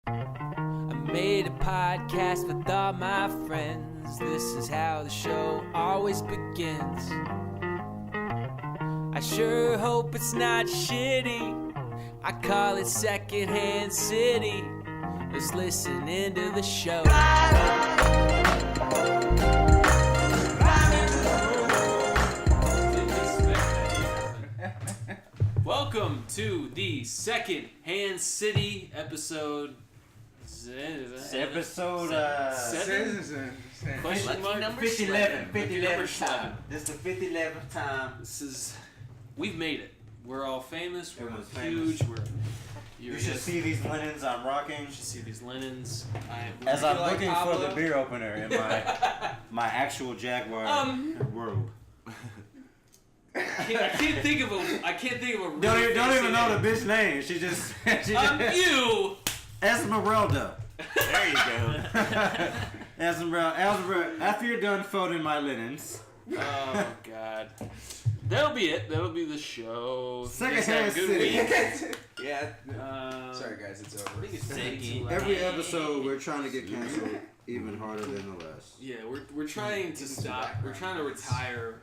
I made a podcast with all my friends. This is how the show always begins. I sure hope it's not shitty. I call it Secondhand City. Let's listen into the show. Welcome to the Secondhand City episode. Episode Question mark? 5011 time. This is the 5011th time. We've made it. We're all famous. We're Everyone's huge. You should see these linens I'm rocking. You should see these linens. As I'm looking for the beer opener in my actual Jaguar robe. I can't think of a. Really Don't even know the bitch name. She just. You. Esmeralda. There you go. Esmeralda. After you're done folding my linens. Oh God. That'll be it. That'll be the show. Secondhand City. Yeah. Sorry guys, it's over. I think it's taking. Every episode we're trying to get canceled even harder than the last. Yeah, we're trying to stop. We're trying to retire.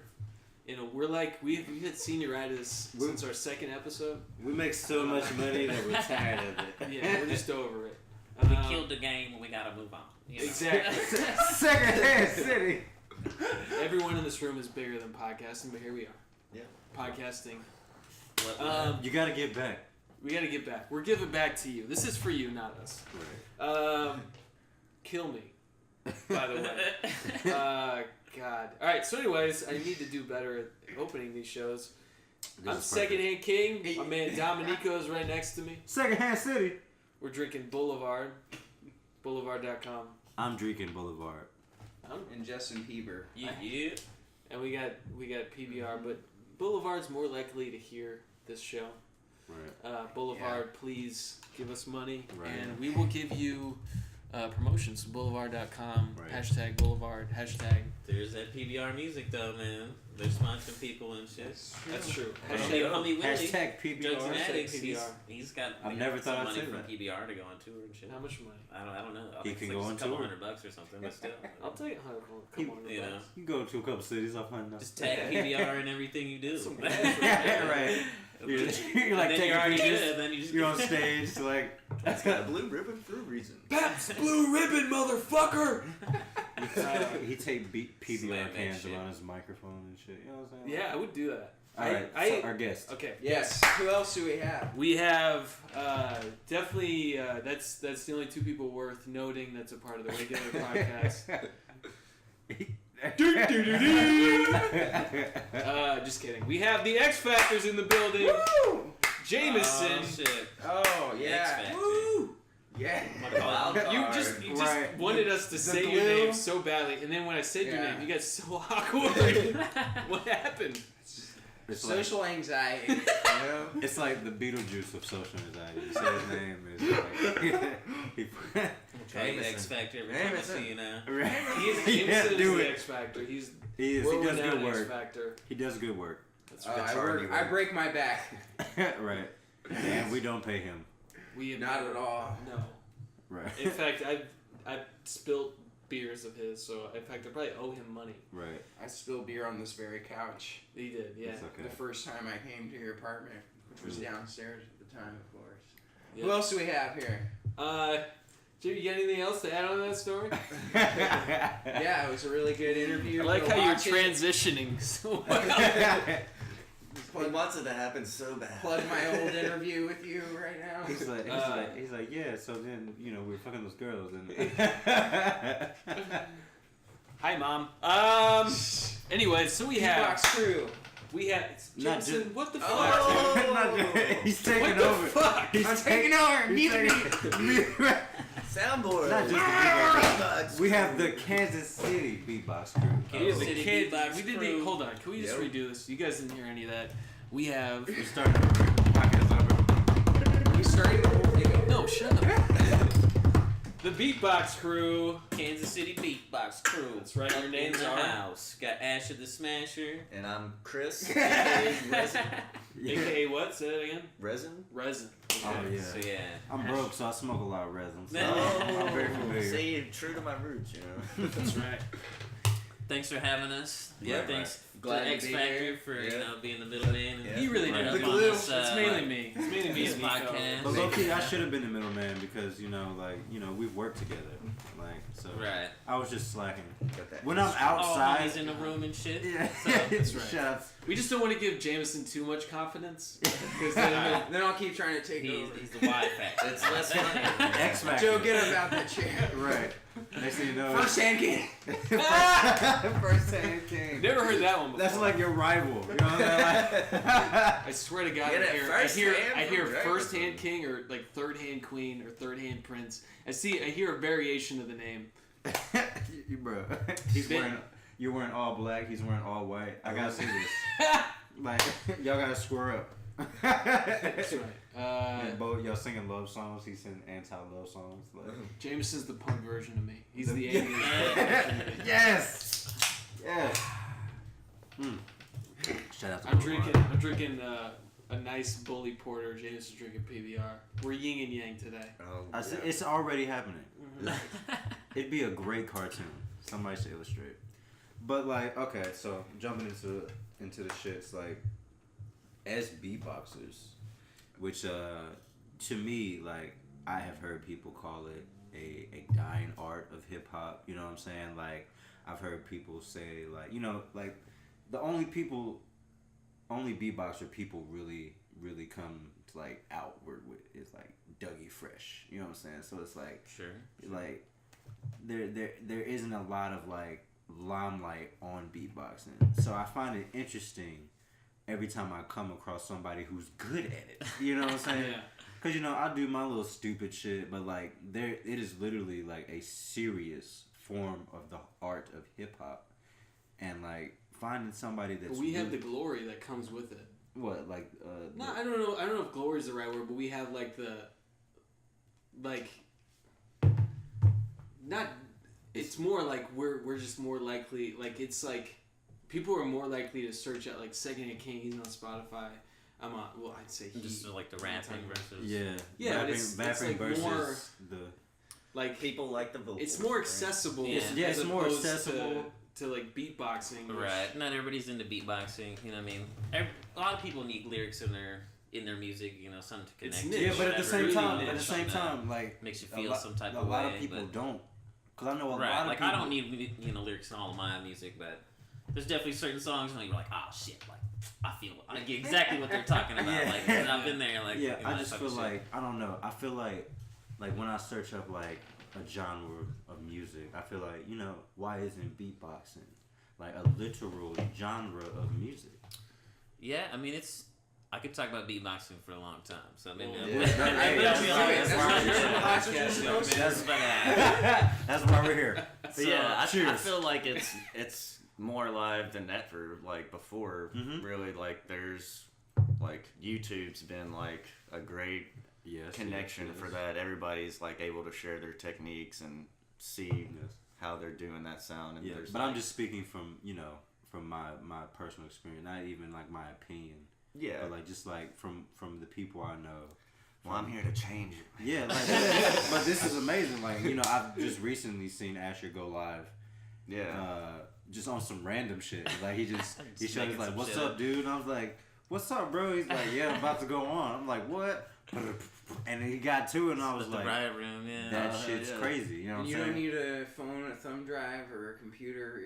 We're like we've had senioritis since our second episode. We make so much money that we're tired of it. Yeah, we're just over it. We killed the game and we gotta move on. You know? Exactly. Secondhand City. Everyone in this room is bigger than podcasting, but here we are. Yeah. Podcasting. You gotta get back. We gotta get back. We're giving back to you. This is for you, not us. Right. Kill me. By the way. God. Alright, so anyways, I need to do better at opening these shows. I'm Secondhand King. My man Dominico is right next to me. Secondhand City. We're drinking Boulevard. Boulevard.com. I'm drinking Boulevard. And Justin Bieber. Yeah. And we got PBR, but Boulevard's more likely to hear this show. Right. Boulevard, please give us money, Right. and we will give you promotions. Boulevard.com, Right. Hashtag Boulevard, hashtag. There's that PBR music though, man. They're sponsoring people and shit. That's true. Homie Willie, Hashtag PBR. Drugs and Addicts, PBR. he's got I've never thought I'd money say from that. PBR to go on tour and shit. How much money? I don't know. I He think can it's go like on a couple tour. $100 or something, but still. I'll take a couple You know. $100. You go to a couple cities, I'll find out. Just tag PBR in everything you do. Yeah, right. You're like and then taking you're already pictures. good, then you just You're on stage, like. It's got a blue ribbon for a reason. Pabst Blue Ribbon, motherfucker! He take PBR Slam that cans shit. around his microphone and shit. You know what I'm saying? Yeah, I would do that. Alright, so our guest. Okay. Yes. Who else do we have? We have definitely that's the only two people worth noting that's a part of the regular podcast. Just kidding. We have the X Factors in the building. Woo! Jameson. Oh, shit. Oh yeah. X Factor. Woo! Yeah. Wild You card. just Right. wanted us to say your glue. name so badly, and then when I said your Yeah. name, you got so awkward. What happened? It's like, Social anxiety. You know? it's like the Beetlejuice of social anxiety. You say his name is like. Hey, X Factor every time I see you now. Jameson Yeah, is do the it. X Factor. He's He does world-renowned good X work. Factor. He does good work. That's I break my back. Right. And we don't pay him. We have Not at all. No. Right. In fact, I've spilt beers of his, so in fact I probably owe him money. Right. I spilled beer on this very couch. He did, yeah. It's okay. The first time I came to your apartment, which was downstairs at the time, of course. Yeah. Who else do we have here? Jim, you got anything else to add on that story? Yeah, it was a really good interview. I like Go how you're watch it. transitioning so well. He wants it to happen so bad. Plug my old interview with you right now. He's like, yeah. So then, we were fucking those girls, and Hi, Mom. Anyway, so we Beatbox crew. Not Jameson, just- what the fuck? Oh! he's taking What the over. fuck? He's taking over. he's taking- Soundboard. Not just the beatbox. We have the Kansas City beatbox crew. Kansas The City kid- Beatbox we didn't crew. hold on. Can we just redo this? You guys didn't hear any of that. We have. We're starting the podcast over. We started the whole thing. No, shut up. The Beatbox crew. Kansas City Beatbox crew. That's right, your In names the are. house. Got Asher the Smasher. And I'm Chris. aka Resin. AKA what? Say that again. Resin. Resin. Oh yeah. So yeah. I'm broke, so I smoke a lot of resin. So Oh, I'm very familiar. see, true to my roots, you know. That's right. Thanks for having us. Yeah, thanks Glad to to X be Factor here. for Yeah. being the middleman. Yeah. He really Right did. up The on glue. this, It's mainly me. It's mainly me this and Nico. podcast. But low key, I should have been the middleman because we've worked together, so Right. I was just slacking. Got that. When I'm All outside, homies in the room and shit. yeah, So, That's right. Shut up. We just don't want to give Jameson too much confidence. Because Then I'll keep trying to take he's, over. he's the Y factor. It's less funny. X Factor. Joe, get him out that chair. Right. Next thing you know, First hand king. first hand king. never heard that one before. That's like your rival. You know what I'm saying? I swear to God, Get it I hear firsthand from first hand Jameson. king or like third hand queen or third hand prince. I hear a variation of the name. Bro, been- you're wearing all black. He's wearing all white. I gotta see this. Like y'all gotta square up. That's right. And both y'all singing love songs. He's singing anti-love songs. Like, Jameson's the punk version of me. He's The- the 80s version of me. yes. Yes. Shout out to I'm Omar. drinking a nice bully porter. Jameson's drinking PBR. We're yin and yang today. Oh, I see, yeah. it's already happening. It'd be a great cartoon. Somebody should illustrate. But like, okay, so jumping into the shits, like as beatboxers, which to me, like I have heard people call it a dying art of hip hop. You know what I'm saying? Like I've heard people say like, like the only beatboxer people really come to like outward with is like Dougie Fresh. You know what I'm saying? So it's like Sure. like there isn't a lot of like limelight on beatboxing. So I find it interesting every time I come across somebody who's good at it. You know what I'm saying? Yeah. Cause I do my little stupid shit, but like it is literally like a serious form of the art of hip hop, and like finding somebody that's But we have really- the glory that comes with it. what like No, I don't know. I don't know if glory is the right word, but we have like not. It's more like we're just more likely. Like it's like people are more likely to search out like Secondhand King. He's on Spotify. I'm on. Well, I'd say he. Just like the rapping versus. yeah Yeah, but rapping, it's rapping like versus more- the like People like the vocals. it's more accessible. Yeah. Yeah, as it's more opposed accessible. to like beatboxing. which- Right. Not everybody's into beatboxing. You know what I mean? A lot of people need lyrics in their music. Something to It's connect. niche. to, yeah, but at the whatever, same time, niche, at the same something that time, like makes you a feel lot- some type a of lot way. of people but, don't. Cause I know a right. lot of Like people. I don't need lyrics in all of my music, but there's definitely certain songs when you're like, oh shit, like I get exactly what they're talking about. Yeah. Like 'cause I've been there. Like Yeah, I that just type feel of shit. like I don't know. I feel like when I search up like a genre of music, I feel like why isn't beatboxing like a literal genre of music? Yeah, I mean I could talk about beatboxing for a long time, so maybe Well, maybe yeah. I'll be like, That's that's what not you're your supposed to podcast, do. you know what I mean? That's- But, That's why we're here. So yeah, I cheers. feel like it's more live than ever. Like before, Mhm. really, like there's like YouTube's been like a great Yes, connection yes, for yes. that. Everybody's like able to share their techniques and see Yes. how they're doing that sound. And Yeah, there's but I'm like- just speaking from from my personal experience, not even like my opinion, yeah. but like just like from the people I know. Well, I'm here to change it. Yeah, like, but this is amazing. Like I've just recently seen Asher go live. Yeah. Just on some random shit. Like he Just showed making me like, some "What's shit up, up." dude?" And I was like, "What's up, bro?" He's like, "Yeah, I'm about to go on." I'm like, "What?" And then he got to it, and I was the like, riot room, yeah. "That shit's yeah. crazy." You know what I'm You saying? don't need a phone, a thumb drive, or a computer.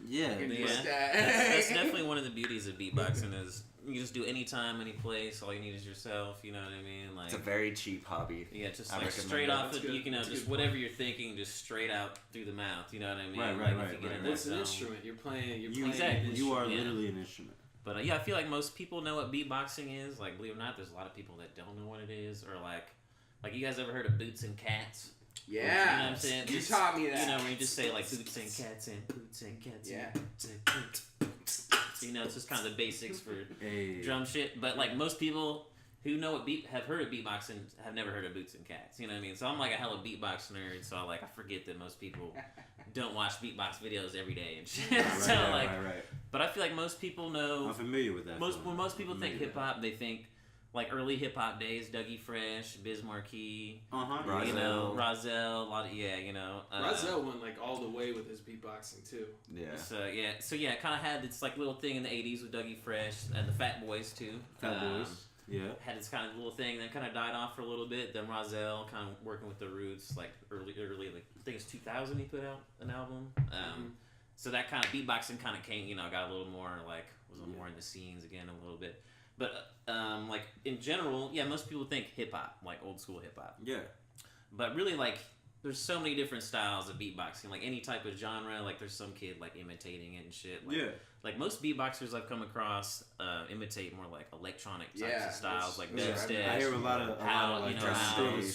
Yeah, You can Yeah. just, That's definitely one of the beauties of beatboxing is you can just do anytime, any place. All you need is yourself. You know what I mean? Like It's a very cheap hobby. yeah, just I like recommend straight that. off That's of good. That's a just good whatever you're thinking, just straight out through the mouth. You know what I mean? Right, Like, right, if right, you get in right. that It's an zone. instrument. You're playing. You Playing exactly. an You are instrument. literally an instrument. But yeah, I feel like most people know what beatboxing is. Like, believe it or not, there's a lot of people that don't know what it is, or like you guys ever heard of boots and cats? Yeah. You know what I'm saying? You Just- taught me that. You know, when you just say like boots and cats and boots and cats Yeah. and boots and cats. It's just kind of the basics for Hey. drum shit. But like most people who know what have heard of beatboxing have never heard of boots and cats. You know what I mean? So I'm like a hella beatbox nerd. So I forget that most people don't watch beatbox videos every day and shit. Right, So right. but I feel like most people know. I'm familiar with that. When feeling. most people I'm think familiar hip hop, they think like early hip hop days, Dougie Fresh, Biz Markie, Right. you know, Rozelle, a lot of you know. Rozelle went like all the way with his beatboxing too. Yeah. So it kind of had this like little thing in the '80s with Dougie Fresh and the Fat Boys too. Fat Boys. Yeah. Had this kind of little thing, then kind of died off for a little bit. Then Rozelle kind of working with the Roots, like early, like I think it's 2000 he put out an album. So that kind of beatboxing kind of came, you know, got a little more like was more in the scenes again a little bit. But like in general, most people think hip hop, like old school hip hop. Yeah. But really, like there's so many different styles of beatboxing. Like any type of genre, like there's some kid like imitating it and shit. Like, like most beatboxers I've come across imitate more like electronic types of styles, like dubstep. I hear a lot of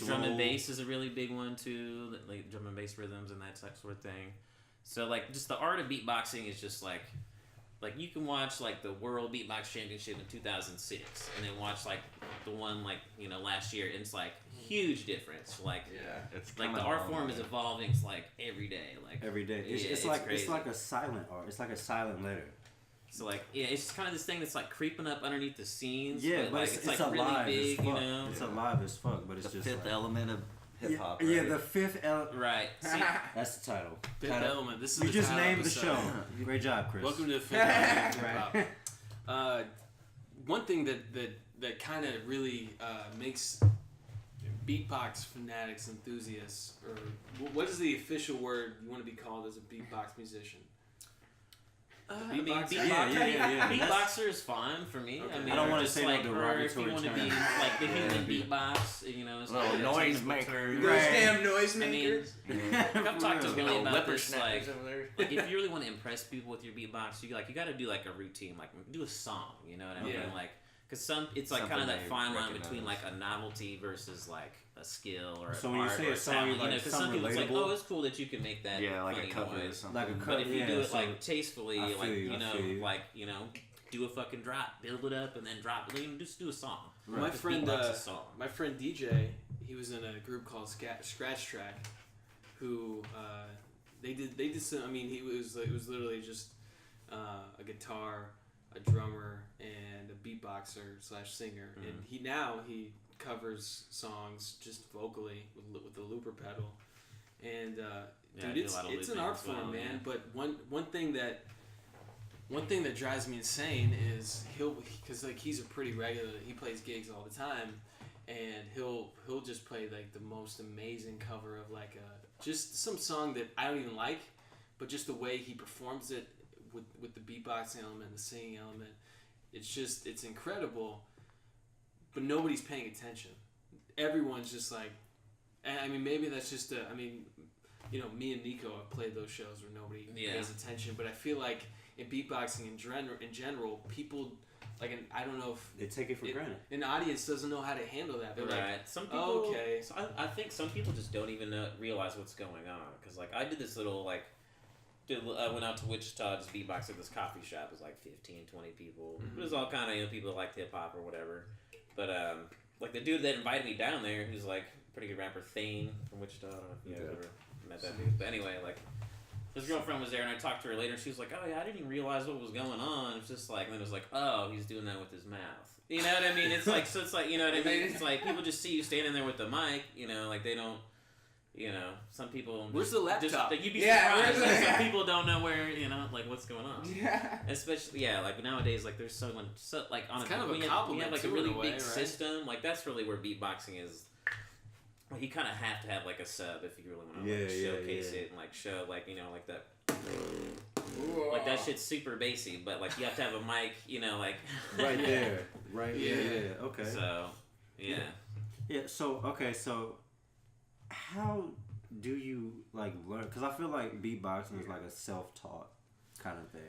drum and bass is a really big one too, like drum and bass rhythms and that type sort of thing. So like just the art of beatboxing is just like you can watch like the World Beatbox Championship in 2006 and then watch like the one like, you know, last year and it's like huge difference. Like it's like the art form is evolving like every day. Like every day. It's like a silent art. It's like a silent letter. So like it's just kind of this thing that's like creeping up underneath the scenes. Yeah, but like it's like alive really big, as fuck. You know? It's alive as fuck, but it's the just fifth like, element of hip hop. Yeah, the fifth element. Right. See, that's the title. Fifth Element. This is you the just title named the episode. show. Great job, Chris. Welcome to the Fifth Element of Hip Hop. One thing that kind of really makes beatbox fanatics, enthusiasts, or what is the official word you want to be called as a beatbox musician? Beatboxer? Yeah. Beatboxer is fine for me. Okay. I mean, I don't want to just say like, no or if you derogatory want to be term. like the human beatbox, you know, it's Little like noise maker. Those damn noisemakers. I've talked to Billy about this. Like, over there. like if you really want to impress people with your beatbox, you got to do like a routine, like do a song. You know what I mean? Yeah. Like, because it's like kind of Something that they fine line recognize. between like a novelty versus like a skill or So an when you art say or a a song, talent, you you know, like because some something people it's like, relatable? oh, it's cool that you can make that like funny a cover or noise. something. Like a But cut. if you do it like tastefully, I like feel you, you I know, feel you. like you know, do a fucking drop, build it up, and then drop it. Like, just do a song. My Just friend, beatbox a song. my friend DJ, he was in a group called Scratch Track, who they did some. I mean, it was literally just a guitar, a drummer, and a beatboxer / singer, and he covers songs just vocally with the looper pedal, and Yeah, I dude, do a lot of it's an looping art as well, form, man. yeah. But one thing that drives me insane is because like he's a pretty regular. He plays gigs all the time, and he'll just play like the most amazing cover of like just some song that I don't even like, but just the way he performs it with the beatboxing element, the singing element, it's incredible. But nobody's paying attention. Everyone's just like, I mean, maybe that's just you know, me and Nico have played those shows where nobody pays attention, but I feel like in beatboxing in general, people like, I don't know if They take it for granted. an audience doesn't know how to handle that. They're Right. like, Some people. okay. So I think some people just don't even realize what's going on. Because like I did this little like, I went out to Wichita to beatbox at this coffee shop. It was like 15, 20 people. It was all kind of, you know, people that liked hip hop or whatever. But like the dude that invited me down there, who's like a pretty good rapper, Thane from Wichita. I don't know if you guys ever met that dude. But anyway, like his girlfriend was there, and I talked to her later, and she was like, "Oh yeah, I didn't even realize what was going on." It's just like, and then it was like, "Oh, he's doing that with his mouth." You know what I mean? It's like, so it's like, you know what I mean? It's like people just see you standing there with the mic, you know, like they don't. You know, some people. Where's the laptop? Just, like, you'd be Yeah, surprised. where's the- Some people don't know where, you know, like what's going on. Yeah. Especially, like nowadays, like there's so like on It's kind of a we have compliment like a too, really in a way, big right? system. Like that's really where beatboxing is. Like you kind of have to have like a sub if you really want to like, showcase it and like show like, you know, like that. Ooh. Like that shit's super bassy, but like you have to have a mic, you know, like Right there. Right. Yeah. Yeah. Okay. So, yeah. Yeah. So okay. So how do you like learn? Because I feel like beatboxing is like a self-taught kind of thing.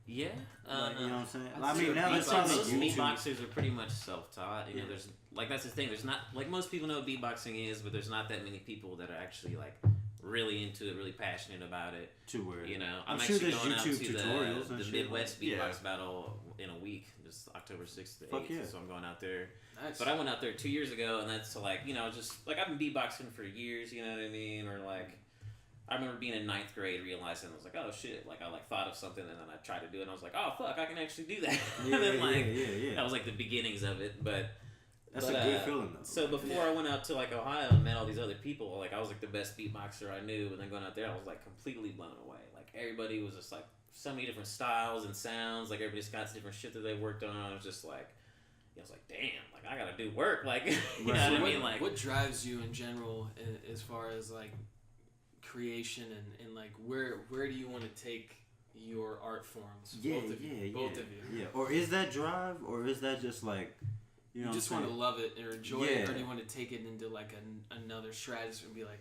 Yeah. Like, you know what I'm saying? I'd I say mean, now beatboxing- that's on Most YouTube. beatboxers are pretty much self-taught. You know, Yeah. there's like that's the thing. There's not like most people know what beatboxing is, but there's not that many people that are actually like really into it, really passionate about it. To where You know, I'm I'm sure actually there's going out YouTube to tutorials and the shit. Midwest Yeah. Beatbox Battle in a week, just October 6th to 8th. Fuck yeah. So I'm going out there. Nice. But I went out there 2 years ago, and that's to like, you know, just like I've been beatboxing for years, you know what I mean? Or like, I remember being in 9th grade, realizing I was like, oh shit, like I like thought of something, and then I tried to do it, and I was like, oh fuck, I can actually do that. Yeah, and then like, yeah. that was like the beginnings of it. But That's a good feeling though. So before I went out to like Ohio and met all these other people, like I was like the best beatboxer I knew, and then going out there, I was like completely blown away. Like everybody was just like so many different styles and sounds. Like everybody's got different shit that they worked on. I was just like, I was like, damn, like I gotta do work. Like, you know what I mean? Like, what drives you in general as far as like creation and like where do you want to take your art forms? Both of you. Yeah. Or is that drive, or is that just like you know? You just want to love it or enjoy it, or do you want to take it into like another stratosphere and be like,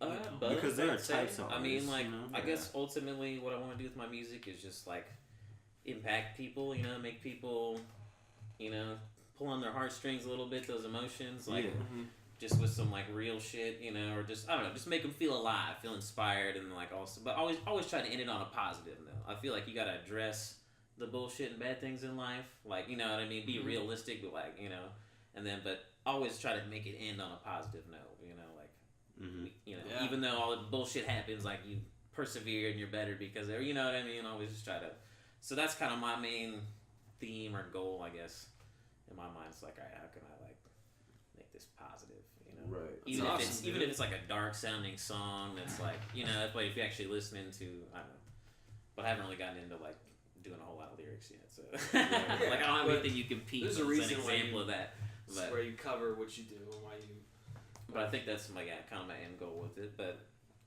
both, because there are types of artists, I mean, like, you know? I guess ultimately what I want to do with my music is just like impact people, you know, make people, you know, pull on their heartstrings a little bit, those emotions, like just with some like real shit, you know, or just I don't know, just make them feel alive, feel inspired, and like also, but always try to end it on a positive note. I feel like you gotta address the bullshit and bad things in life, like, you know what I mean, be realistic, but like, you know, and then but always try to make it end on a positive note, you know, like. You know, even though all the bullshit happens, like you persevere and you're better because you know what I mean. Always just try to. So that's kind of my main theme or goal, I guess. In my mind, it's like, all right, how can I like make this positive? You know, right? Even if it's like a dark sounding song that's like, you know, that's like if you're actually listening to, I don't know, but I haven't really gotten into like doing a whole lot of lyrics yet. So like I don't have anything you compete. There's a with reason an example of that. But where you cover what you do and why you. But I think that's my kind of my end goal with it. But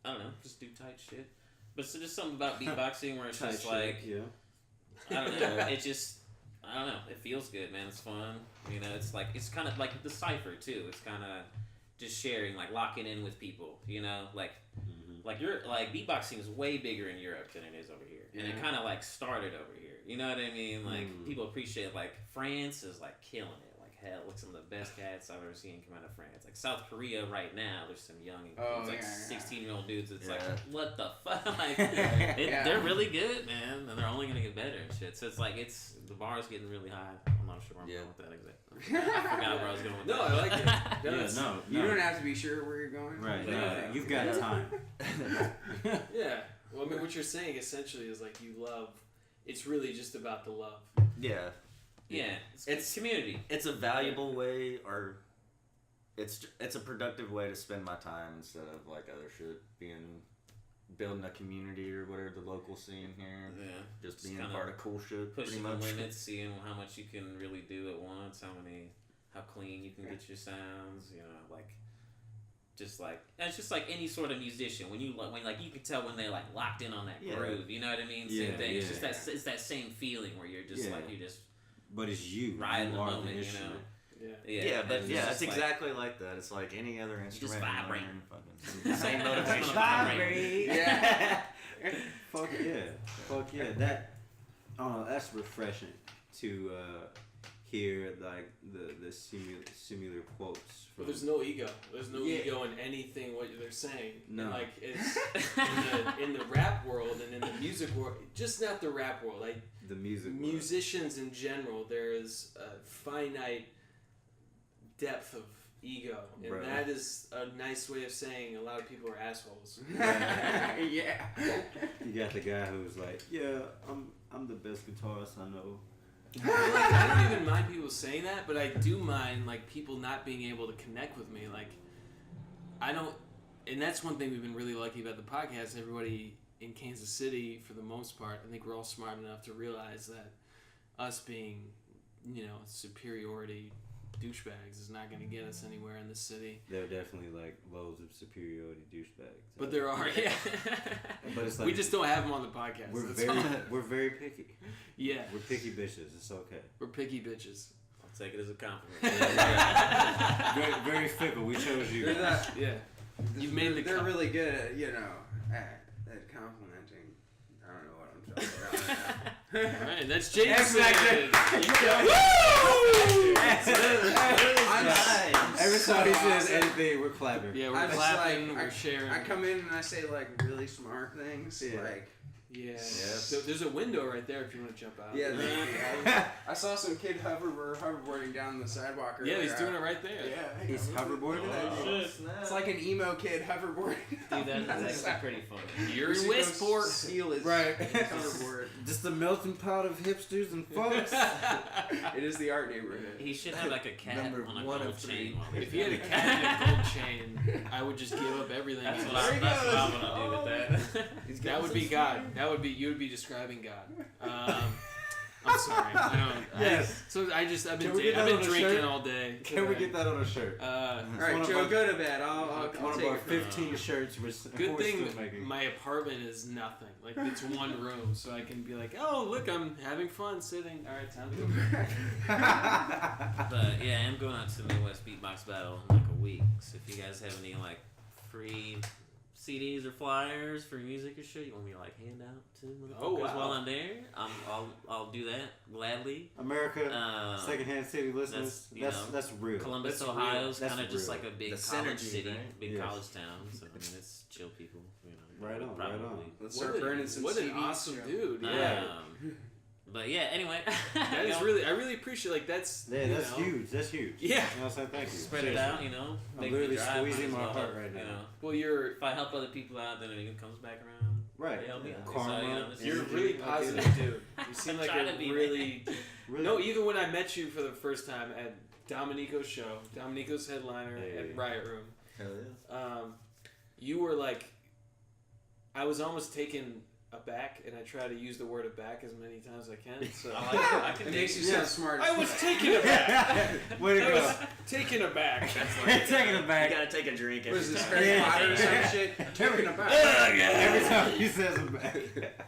I don't know, just do tight shit. But so just something about beatboxing where it's just like, I don't know, it just, I don't know, it feels good, man. It's fun. You know, it's like, it's kind of like the cipher too. It's kind of just sharing, like locking in with people. You know, like beatboxing is way bigger in Europe than it is over here, and it kind of like started over here. You know what I mean? Like people appreciate like France is like killing it. Hell, look, some of the best cats I've ever seen come out of France. Like South Korea right now, there's some young, like 16-year-old dudes. It's like, what the fuck? Like, they're really good, man, and they're only gonna get better and shit. So it's like the bar is getting really high. I'm not sure where I'm going with that exactly. I forgot where I was going with that. No, I like it. You don't have to be sure where you're going. Right. You've got time. Yeah. Well, I mean, what you're saying essentially is like you love. It's really just about the love. Yeah. Yeah, it's community. It's a valuable way, or it's a productive way to spend my time instead of like other shit, building a community or whatever, the local scene here. Yeah, just being part of cool shit. Pushing the limits, seeing how much you can really do at once, how clean you can get your sounds. You know, like. Just like it's just like any sort of musician when you can tell when they like locked in on that groove. You know what I mean? Same thing. It's just it's that same feeling where you're just like you just. But it's you. Riding the moment, you know. Yeah, it's exactly like that. It's like any other instrument. Just vibrate. Same motivation. Vibrate. Yeah. Fuck yeah. That. That's refreshing to hear like the similar quotes. There's no ego. There's no ego in anything what they're saying. No. And like it's in the rap world and in the music world, just not the rap world. Like the music world. Musicians in general, there is a finite depth of ego, and that is a nice way of saying a lot of people are assholes. Yeah. You got the guy who's like, I'm the best guitarist I know. I don't even mind people saying that, but I do mind like people not being able to connect with me. Like I don't, and that's one thing we've been really lucky about the podcast. Everybody in Kansas City, for the most part, I think we're all smart enough to realize that us being, superiority douchebags is not going to get us anywhere in this city. There are definitely like loads of superiority douchebags. But there are, yeah. But it's like we just don't have them on the podcast. We're very picky. Yeah. We're picky bitches. It's okay. We're picky bitches. I'll take it as a compliment. very, very fickle. We chose you. Yeah. You've made the. They're really good at at complimenting. I don't know what I'm talking about. Alright, that's Jason. Every time he says anything, we're clapping. Yeah, we're clapping. We're sharing. I come in and I say like really smart things, like Yeah. Yes. There's a window right there if you want to jump out. Yeah, I saw some kid hoverboarding down the sidewalk earlier. Yeah, he's doing it right there. Yeah, He's hoverboarding. It's like an emo kid hoverboarding. Dude, that's actually pretty funny. You're in Westport. Steal his Right. hoverboard. Just the melting pot of hipsters and folks. It is the art neighborhood. He should have like a cat Number on a one gold of three. chain. While he's If he had a doing cat and a gold chain, I would just give up everything. That's and what just- I'm gonna do with that. that would be God. You would be describing God. I'm sorry. I don't. Yes. I've Can we get been that on a drinking shirt? all day. Can we get that on a shirt? Alright, one of Joe, our- go to bed. I'll One take of our it from 15 shirts we're Good we're thing still making. my apartment is nothing. Like it's one room, so I can be like, oh look, I'm having fun sitting. All right, time to go. But yeah, I'm going out to the Midwest Beatbox Battle in like a week. So if you guys have any like free CDs or flyers for music or shit you want me to like hand out to motherfuckers while I'm there, I'll do that gladly. America, secondhand city listeners, that's real. Columbus, That's Ohio's real. kind of That's just real. like a big The college synergy, city, right? big Yes. college town. So I mean, it's chill people. You know, Right on, probably. right on. Let's start burning some What an CDs. awesome dude. Um, Yeah. But yeah, anyway. That is really. I really appreciate. Like that's. Yeah, you that's know. huge. That's huge. Yeah. You know what I'm saying? Thank you. Spread it out, you know. I'm Make literally the drive, might squeezing as my well heart help, right now. You know, Well, you're if I help other people out, then it comes back around. Right. They help me Yeah. out. Karma. So, you know, this you're a is- really positive dude. You seem like Trying to a be, really. Really. No, even when I met you for the first time at Dominico's show, Dominico's headliner at Riot Room, Hell yeah. you were like, I was almost taken aback, and I try to use the word aback as many times as I can. So I like it. I can It dig makes you it. sound smart. I was taken aback. Way to I go. was taken aback. Taking it You back. gotta take a drink. What is every this, time. Harry Potter or some shit? Talking about. Every time he says it back.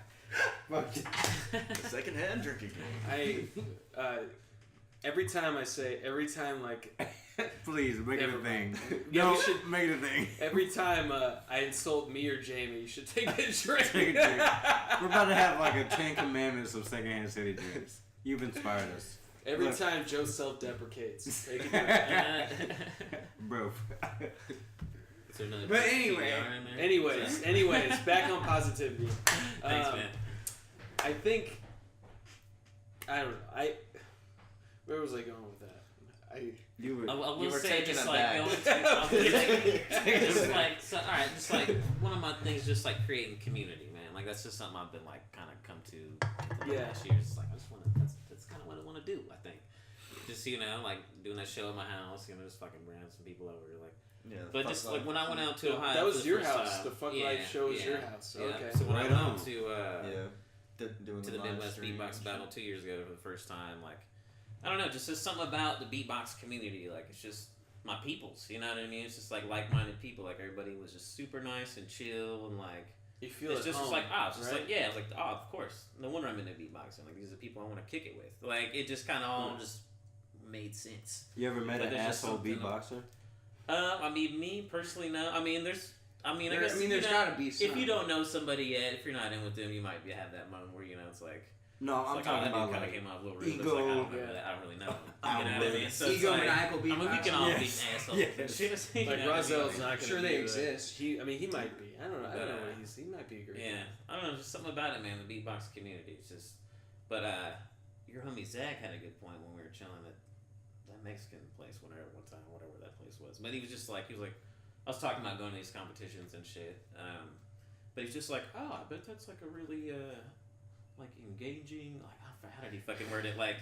Fuck it. Secondhand drinking game. Every time like Please make it a Never thing. Yeah, No, we should- make it a thing. every time I insult me or Jamie, you should take a drink. Take a drink. We're about to have like a 10 commandments of secondhand city drinks. You've inspired us. Every Look. time Joe self-deprecates, take a drink. Bro. Is there another But PPR anyway. in there? Anyways, back on positivity. Thanks, man. I think I don't know. Where was I going with that? You were. I will You were say taking just a like bag. just like so, all right, just like one of my things, just like creating community, man. Like that's just something I've been like kind of come to the Yeah. last year. It's like I just want to. That's kind of what I want to do. I think just like doing that show at my house, just fucking bring some people over, like. Yeah. But just like when I went out to Ohio, that was for the your first house. time, The Fuck yeah, Life show was yeah, your house. yeah. Okay. So when Right I went on. out to doing to the live Midwest stream Beatbox and Battle shit. 2 years ago for the first time, like I don't know, just something about the beatbox community. Like it's just my peoples, you know what I mean? It's just like-minded people. Like everybody was just super nice and chill and like You feel it's at just home, like it's just right? like yeah, I was like of course, no wonder I'm into beatboxing. Like these are the people I want to kick it with. Like it just kind of all just made sense. You ever met But an there's just asshole something beatboxer? I mean, me personally, no. I mean, I guess there's you know, gotta be some. if you don't know somebody yet, if you're not in with them, you might have that moment where it's like. No, It's I'm like, talking that about dude kind of like came off a little rude. ego. But it's like, I don't really know. You know what I mean? So it's like, Egomaniacal I mean, we can all be Yes. assholes. Yes. And shit, you Like know what I mean? Rozell's not gonna Sure be they the- exist. He might be. I don't know. I don't know But, what he might be a great. Yeah, I don't know. Just something about it, man. The beatbox community. It's just, but your homie Zach had a good point when we were chilling at that Mexican place, one time, whatever that place was. But he was like, I was talking about going to these competitions and shit. But he's just like, oh, I bet that's like a really like engaging. Like, how did he fucking word it? Like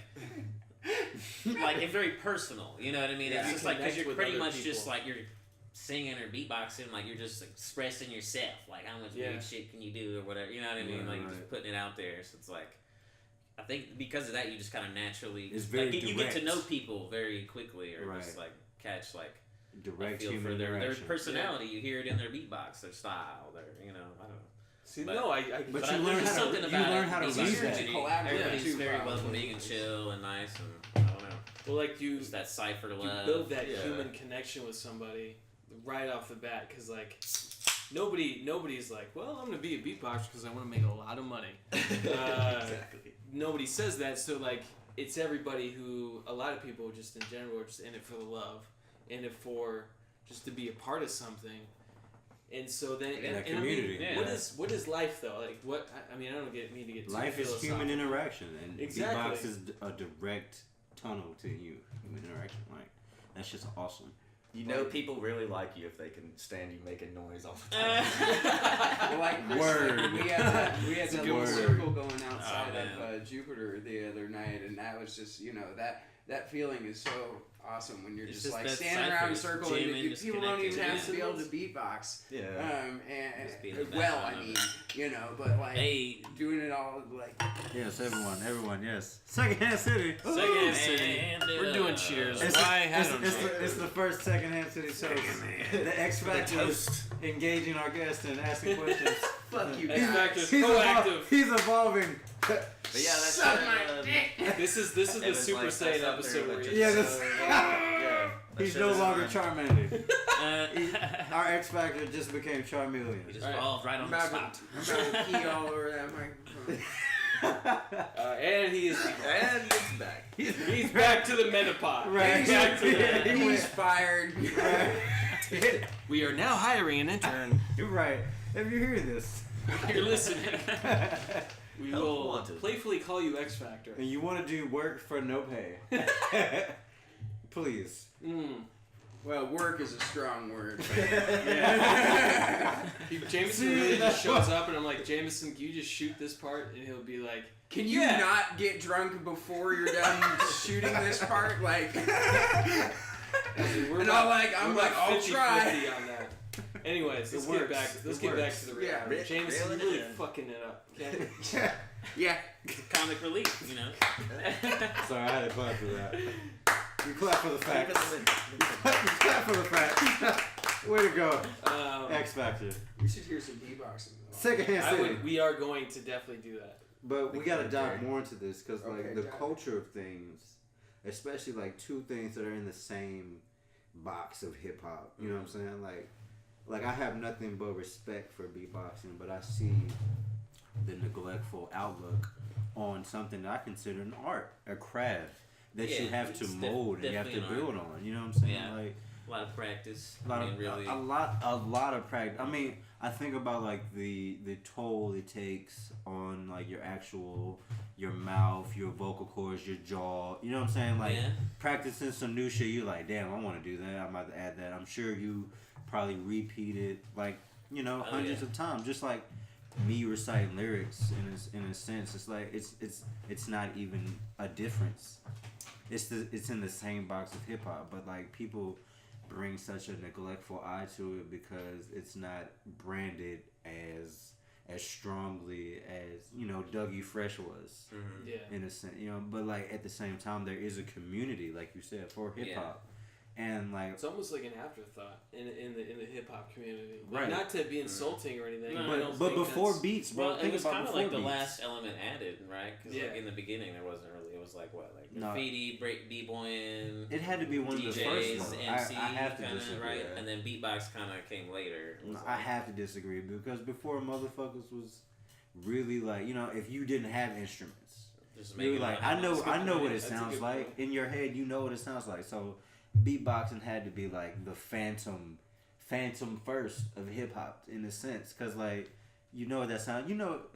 it's very personal. You know what I mean? Yeah, It's you just like because connect you're with pretty other much just people. like you're singing or beatboxing, like you're just expressing yourself, like how much Yeah. weird shit can you do or whatever, you know what I mean? Right, Like you're right. just putting it out there. So it's like, I think because of that, you just kind of naturally, It's very like, you get to direct. know people very quickly, or Right. just like catch like a direct feel human for their interaction. personality. You hear it in their beatbox, their style, their I don't know. See, But- no, I But But you there's learn just how to something you about learn it. how to It's read like that. community. Collaborative Everybody's too, very probably. welcoming and chill and nice, and I don't know, well, like you just that cipher you love. build that Yeah. human connection with somebody right off the bat, because like nobody's like, well, I'm gonna be a beatboxer because I want to make a lot of money. Exactly. Nobody says that, so like it's everybody who, a lot of people just in general are just in it for the love, in it for just to be a part of something, And so then, In a and community. I mean, what is life though? Like what? I mean, I don't mean to get too life is philosophical. human interaction, and Exactly. beatbox is a direct tunnel to human interaction. Like that's just awesome. You know, people really like you if they can stand you making noise all the time. Well, like Chris, Word. we had that a little word. circle going outside Oh, of Jupiter the other night, and that was just that feeling is so awesome when you're It's just just like that standing around in a cypher, circle and jamming, just people don't even connecting. have to be able to beatbox. Yeah. Just being in the Well, I background mean, but like Hey, doing it all like. Yes, everyone, yes. Secondhand City. Secondhand City. and, We're doing cheers. It's, Why? I it's, don't it's, know. it's the first Secondhand City show. The X Factor is engaging our guests and asking questions. Fuck you, X guys. Factor's proactive. He's evolving. But yeah, that's Suck my dick. This is the It was Super like, Saiyan that's up episode there where with you Yeah, just- this- yeah. that He's shit no is longer fine. Charmander. Our X Factor just became Charmeleon. we just Alright. evolved right I'm on the about, spot. to, I'm about to pee all over that microphone. and he is And it's back. he's back to the Metapod. Right. He's back to that. He's fired. Right. We are now hiring an intern. You're right. If you hear this, You're listening. We Help will wanted. playfully call you X Factor. and you want to do work for no pay, please. Well, work is a strong word. Jameson really just shows up, and I'm like, Jameson, can you just shoot this part? And he'll be like, Can you Yeah. not get drunk before you're done shooting this part? Like, we're and about, I'm we're like, about I'll 50-50 try. on that. Anyways, let's It get works. back. Let's It get back works. to the reality. Yeah. Jameson, Reel it you're really in. fucking it up. Okay? Yeah. Comic relief, you know. Sorry, I had to clap for that. You clap for the Keep fact. it in the- You clap for the fact. Way to go, Um, X Factor. We should hear some beatboxing. Secondhand City. we are going to definitely do that. But we gotta Okay. dive more into this because like Okay, the dive. culture of things, especially like two things that are in the same box of hip hop. You know what I'm saying? Like I have nothing but respect for beatboxing, but I see the neglectful outlook on something that I consider an art, a craft that you Yeah, have to it's mold and you have to definitely an build on. You know what I'm saying? Yeah. Like A lot of practice. a lot I mean, of really. a lot of practice. I mean, I think about like the toll it takes on like your mouth, your vocal cords, your jaw. You know what I'm saying? Like Yeah. practicing some new shit. You're like, damn, I want to do that. I'm about to add that. I'm sure you probably repeat it like hundreds of times. Just like me reciting lyrics in a sense. It's like it's not even a difference. It's in the same box of hip hop, but like people bring such a neglectful eye to it because it's not branded as strongly as Dougie Fresh was Mm-hmm. Yeah. in a sense, but like at the same time there is a community, like you said, for hip hop. And like It's almost like an afterthought in the hip hop community. Like, Right. Not to be insulting or anything. No, I don't but think before that's- beats, bro, Well, it think was about kind of before like the beats. last element added, right? Because Yeah. like in the beginning, there wasn't really. It was like what, like No. graffiti, break, b-boying, It had to be one of the DJs, first ones. MC, I have to kind of disagree. right, and then beatbox kind of came later. It was I like- have to disagree because before motherfuckers was really like if you didn't have instruments, just you making were like it I up. know That's a good what point. it That's a sounds good like point. in your head. You know what it sounds like. So beatboxing had to be like the phantom first of hip hop in a sense, because like what that sound.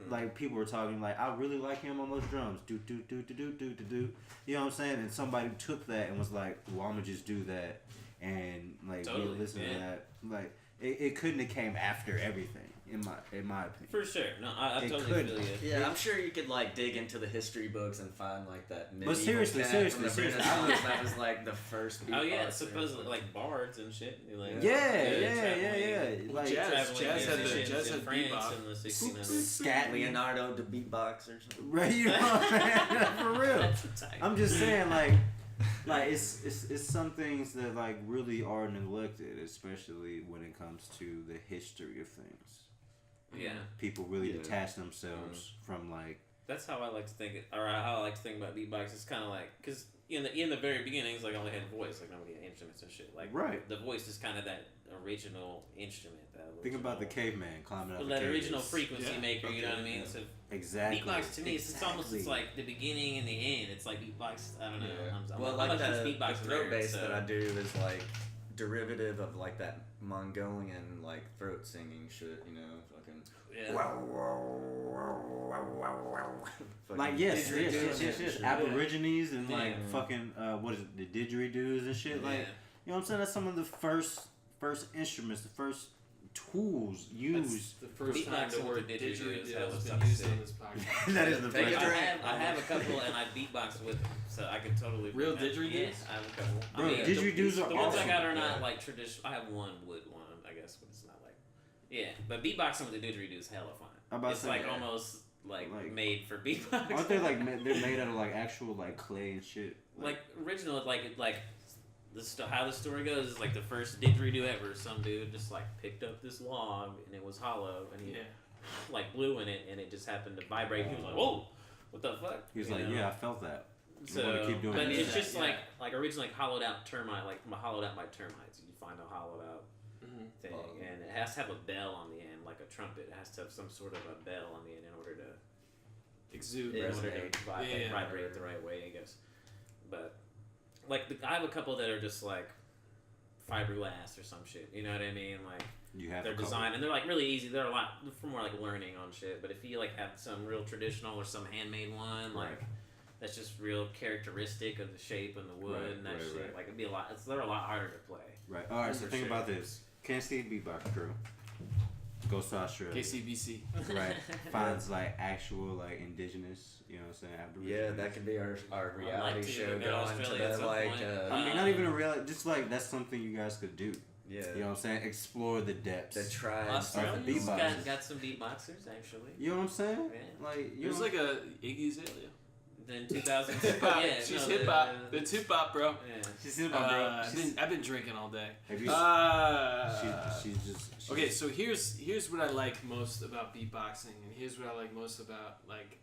Like people were talking like I really like him on those drums. Do do do do do do do do. You know what I'm saying? And somebody took that and was like, well, I'm gonna just do that and like Totally, we'll listen to yeah. that. Like it couldn't have came after everything in my opinion. For sure. No, I It totally could. feel you. Yeah, I'm sure you could like dig into the history books and find like that. medieval seriously, cat seriously, from the seriously, Renaissance that was like the first. Oh yeah, beatboxer. it's supposedly like bards and shit. You're like, Yeah. Like Jazz had the musicians in bebop. France in the 1600s. scat Leonardo the beatbox or something. Right, you know what I'm saying? For real. That's tight. I'm just saying, like it's some things that like really are neglected, especially when it comes to the history of things. Yeah, People really Yeah. detach themselves from like that's how I like to think it, or how I like to think about beatbox. It's kind of like because in the very beginnings, like only had voice, like nobody had instruments and shit. Like Right. the voice is kind of that original instrument. Think about the caveman climbing up that the original caves. frequency Yeah. maker. You know what I mean? Yeah. So Exactly. beatbox to me, it's almost like the beginning and the end. It's like beatbox. I don't know. Yeah. I'm well, I'm like a huge the beatbox throat nerd, bass so- that I do is like derivative of like that Mongolian like throat singing shit, you know, fucking. Yeah. Like yes, Aborigines and like Yeah. fucking what is it, the didgeridoos and shit. Like, you know what I'm saying? That's some of the first instruments, the first tools used. That's the first time the Beatboxing word with the didgeridoo didgeridoo has is been hella used sick. on this podcast. That is the Take first. a drink. I have a couple, and I beatbox with them, so I can totally. Real Yeah, didgeridoos? I have a couple. Bro, I mean, didgeridoos are the ones I awesome. got are not like traditional. I have one wood one, I guess, but it's not like. Yeah, but beatboxing with the didgeridoo is hella fun. I'm about to It's say, like yeah. almost like Like- made for beatbox. Aren't they like they're made out of like actual like clay and shit? like original? Like how the story goes is like the first didgeridoo ever. Some dude just like picked up this log and it was hollow, and he like blew in it, and it just happened to vibrate. He was like, "Whoa, what the fuck?" He was You like, know? yeah, I felt that. So, wanna keep doing but that. it's just Yeah. like originally hollowed out termite, like hollowed out by termites. You find a hollowed out thing, and it has to have a bell on the end, like a trumpet. It has to have some sort of a bell on the end in order to Exude. vibrate it the right way, I guess. But like I have a couple that are just like fiberglass or some shit. You know what I mean? Like You have they're a couple. designed and they're like really easy. They're a lot for more like learning on shit. But if you like have some real traditional or some handmade one, like that's just real characteristic of the shape and the wood Right, and that right, shit. right. Like it'd be a lot. They're a lot harder to play. Right. All right. So For think sure. about this. Kansas City beatbox crew goes to Australia. KCBC. Right. Finds like actual like indigenous. You know what I'm saying? Yeah, Aboriginals. that could be our I'd reality like to show go to going to Australia at the some like. point. I mean, not even a real. Just like that's something you guys could do. Yeah. You know what I'm saying? Explore the depths. The tribes. Australia's beatboxers. got some beatboxers actually. You know what I'm saying? Yeah. Like you There's know, like a Iggy Azalea. Then 2000. Hip hop. Yeah, She's no, hip hop. It's hip hop, bro. Yeah. she's in my bro. I've been drinking all day. Have you? She's just. She's Okay, so here's what I like most about beatboxing, and here's what I like most about like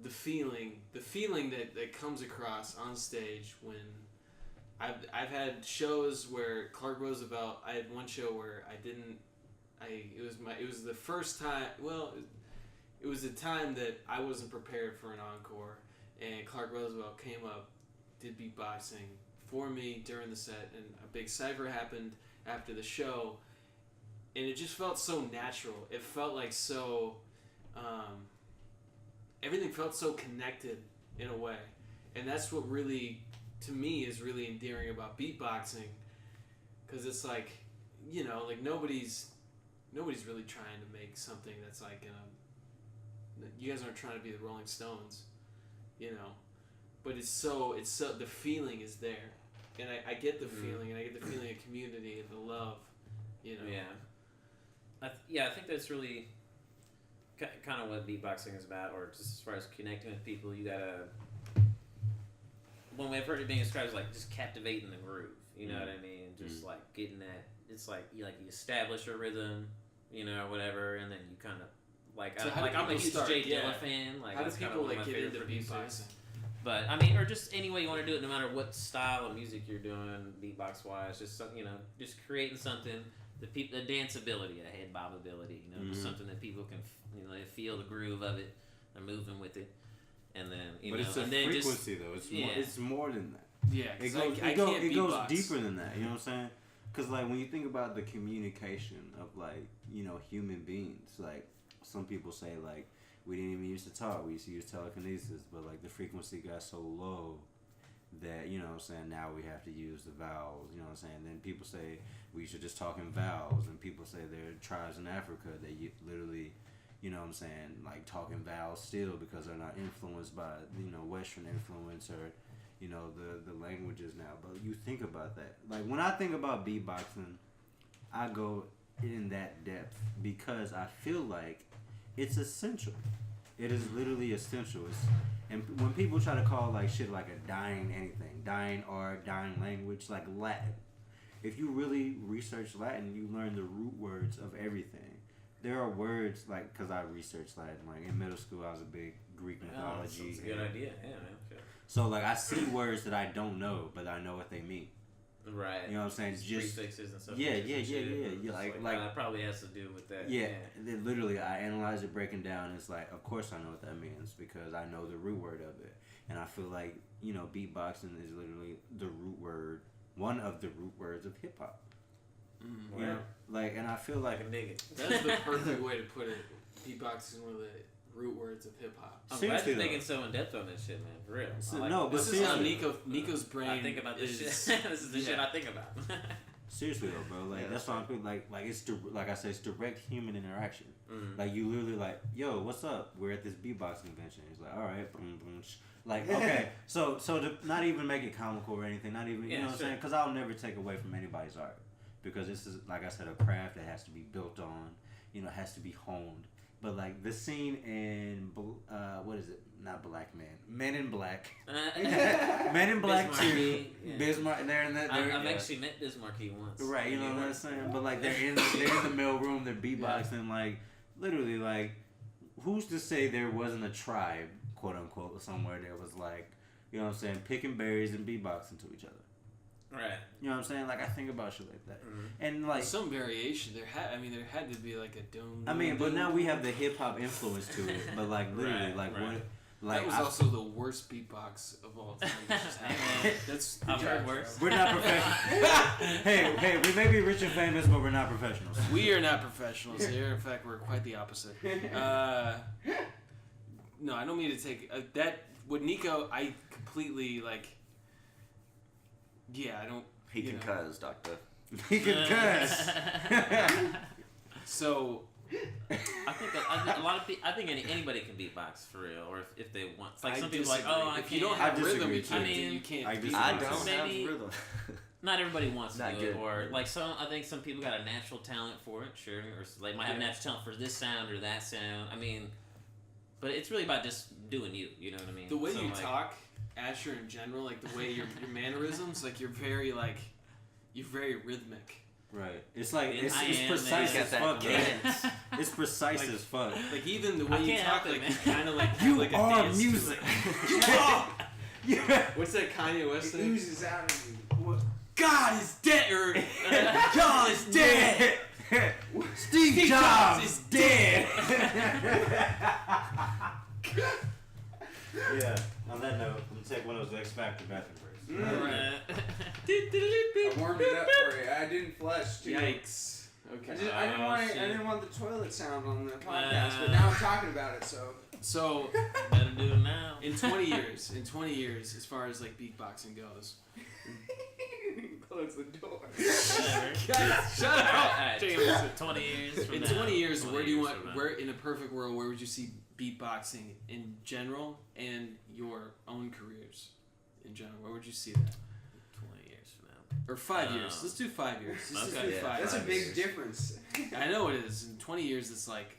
the feeling that comes across on stage when I've had shows where Clark Roosevelt. I had one show where it was the first time. Well, it was a time that I wasn't prepared for an encore, and Clark Roosevelt came up, did beatboxing for me during the set, and a big cipher happened after the show, and it just felt so natural. It felt like so, everything felt so connected in a way, and that's what really, to me, is really endearing about beatboxing, because it's like, you know, like nobody's really trying to make something that's like, you guys aren't trying to be the Rolling Stones, you know, but it's so the feeling is there, and I get the feeling, and I get the feeling of community and the love, you know. Yeah. I think that's really kind of what beatboxing is about, or just as far as connecting with people. You gotta, when we've heard it being described as like just captivating the groove, you know what I mean? Just like getting that. It's like you establish a rhythm, you know, whatever, and then you kind of like So how do I'm a people huge start? Jay Yeah. Dilla fan. Like How do that's kinda people one of like my get favorite into producers. beatboxing? But I mean, or just any way you want to do it, no matter what style of music you're doing, beatbox wise, just you know, just creating something. The danceability, a head bob ability, you know, just something that people can, you know, they feel the groove of it, they're moving with it, and then but it's a and then frequency though. It's more than that. Yeah, It 'cause goes, I it, go, can't it goes beatbox. deeper than that. You know what I'm saying? Because like when you think about the communication of like, you know, human beings, like some people say like we didn't even used to talk. We used to use telekinesis, but like the frequency got so low that, you know what I'm saying, now we have to use the vowels, you know what I'm saying? Then people say we should just talk in vowels, and people say there are tribes in Africa that literally, you know what I'm saying, like talking vowels still because they're not influenced by, you know, Western influence or, you know, the languages now. But you think about that. Like when I think about beatboxing, I go in that depth because I feel like it's essential. It is literally essential. And when people try to call like shit like a dying anything, dying art, dying language, like Latin, if you really research Latin, you learn the root words of everything. There are words like, because I researched Latin, like in middle school I was a big Greek mythology. That's a good idea. Yeah, man. Okay. So like I see words that I don't know, but I know what they mean. Right. You know what I'm saying? Just prefixes and stuff. yeah. Like that probably has to do with that. Yeah, then literally, I analyze it, breaking down. It's like, of course, I know what that means because I know the root word of it, and I feel like, you know, beatboxing is literally the root word, one of the root words of hip hop. You know, like, and I feel like I can dig it. That is the perfect way to put it. Beatbox is one of the root words of hip hop. I'm glad seriously you're though. thinking so in depth on this shit, man. For real. So, I like no, it. but This is how seriously. Nico's brain I think about this is. shit. This is the shit I think about. Seriously though, bro, like Yeah, that's why I'm like it's like I said, it's direct human interaction. Mhm. Like you literally like, yo, what's up? We're at this beatbox convention. He's like, all right, boom, boom. Like, okay, so to not even make it comical or anything, not even you know what I'm saying? Because I'll never take away from anybody's art because this is like I said, a craft that has to be built on, you know, has to be honed. But like the scene in what is it? Not Black Man, Men in Black, Men in Black Biz 2, Markie, yeah. Bismarck. They're in that. I've actually met Biz Markie once. Right, you know what I'm saying? But like they're in the mail room, they're beatboxing, like literally like who's to say there wasn't a tribe, quote unquote, somewhere that was like, you know what I'm saying, picking berries and beatboxing to each other. Right. You know what I'm saying? Like I think about shit like that. Mhm. And like Some variation. There had to be like a dome. I mean, but now we have the hip hop influence to it. But like literally, Right, like right. what like that was also the worst beatbox of all time. That just happened. That's I've heard worse. we're not professionals. hey, we may be rich and famous, but we're not professionals. We are not professionals here. In fact, we're quite the opposite. No, I don't mean to take that. With Nico, I completely like. Yeah, I don't. He you can know. cuz, doctor. He can cuss. So I think a lot of people. I think anybody can beatbox for real, or if they want. It's like I some people are like, disagree. oh, I if can't. you don't I have rhythm, disagree you too. can't. I mean, you can't. I beat disagree. I it. don't Maybe- have rhythm. Not everybody wants to Not do it, good. or like some. I think some people got a natural talent for it, sure, or they might have Yeah. natural talent for this sound or that sound. I mean, but it's really about just doing you. You know what I mean? The way So, you like, talk, Asher, in general, like the way your mannerisms, like you're very rhythmic. Right. It's like And it's I am, precise man. as Got fuck. that Right? cadence. It's precise Like- as fuck. Like even the I way you can't talk, help it, like you man. kind of like You have like a are dance to it. music. You are. Yeah. What's that Kanye West It thing? oozes out of you. God is dead, or God is dead. Steve Jobs is dead. Yeah. On that note, I'm gonna take one of those X Factor bathroom breaks. Alright. I warmed it up for you. I didn't flush too. Yikes. Okay. I didn't want the toilet sound on the podcast, but now I'm talking about it, so. So better do it now. in 20 years, as far as like beatboxing goes. Close the door. Whatever. Guys, shut up. Alright, Jameson. 20 years from In now. 20 years, 20 where do you years want? from now. Where in a perfect world, where would you see beatboxing in general and your own careers in general? Where would you see that? 20 years from now. Or 5 years? Let's do 5 years. Let's just Okay, do yeah. 5 That's a years. big difference. I know it is. In 20 years, it's like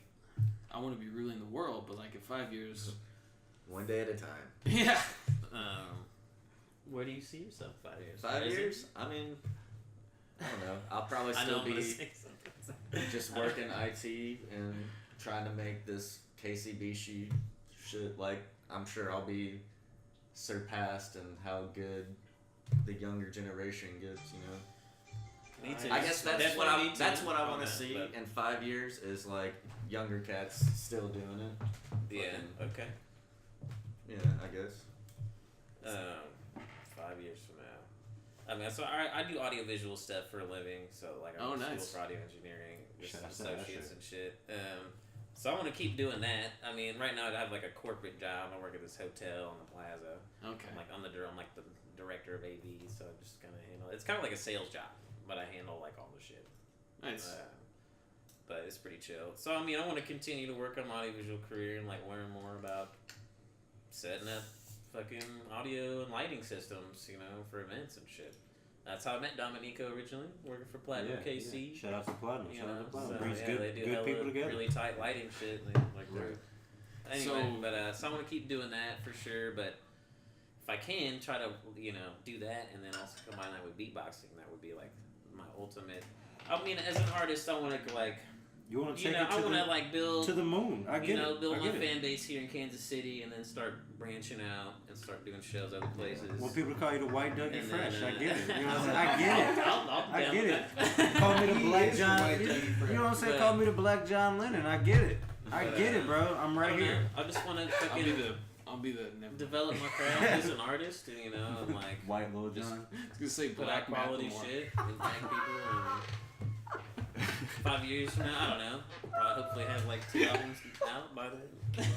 I want to be ruling the world, but like in 5 years, One day at a time. yeah. Where do you see yourself 5 years? 5 Is it- years? I mean, I don't know. I'll probably I know still I'm gonna be say something. just working IT and trying to make this KCB shit. Like, I'm sure I'll be surpassed in how good the younger generation gets, you know? Me too. I guess that's Definitely what I me too that's what I on want to that, see but- in 5 years is like younger cats still doing it. Yeah. Fucking- Okay. Yeah, I guess. 5 years from now. I mean, so I do audiovisual stuff for a living. So like I'm in nice. school for audio engineering with Shout some out to that associates shit. and shit. So I want to keep doing that. I mean, right now I have like a corporate job. I work at this hotel on the Plaza. Okay. I'm like I'm like the director of AV. So I just kind of handle. It's kind of like a sales job, but I handle like all the shit. Nice. But it's pretty chill. So I mean, I want to continue to work on my audiovisual career and like learn more about setting up fucking audio and lighting systems, you know, for events and shit. That's how I met Dominico originally, working for Platinum KC. Yeah. Shout out to Platinum. You Shout know, out to Platinum. so, Brings yeah, good, they do good hella people together. really tight lighting shit. And like Right. Anyway, So- but so I want to keep doing that for sure. But if I can try to, you know, do that and then also combine that with beatboxing, that would be like my ultimate. I mean, as an artist, I want to like. You want to You take know, it I to want to the, like build, to the moon. I get you know, it. build I my get it. fan base here in Kansas City, and then start branching out and start doing shows other places. Want people to call you the White Dougie And Fresh. then, I get it. You know what I'm saying? I'll- I get it. I'll I down get with it. that. Call me the He Black is John. White You Dougie Fresh. know what I'm saying? But- Call me the Black John Lennon. I get it. I But, get it, bro. I'm I right don't here. know. I just want to fucking I'll be the never. develop my craft as an artist, and you know, and like White Lil Just John. I was gonna say put out Black quality Macklemore. shit and thank people. And 5 years from now, I don't know. Probably hopefully have like 2 albums out by then.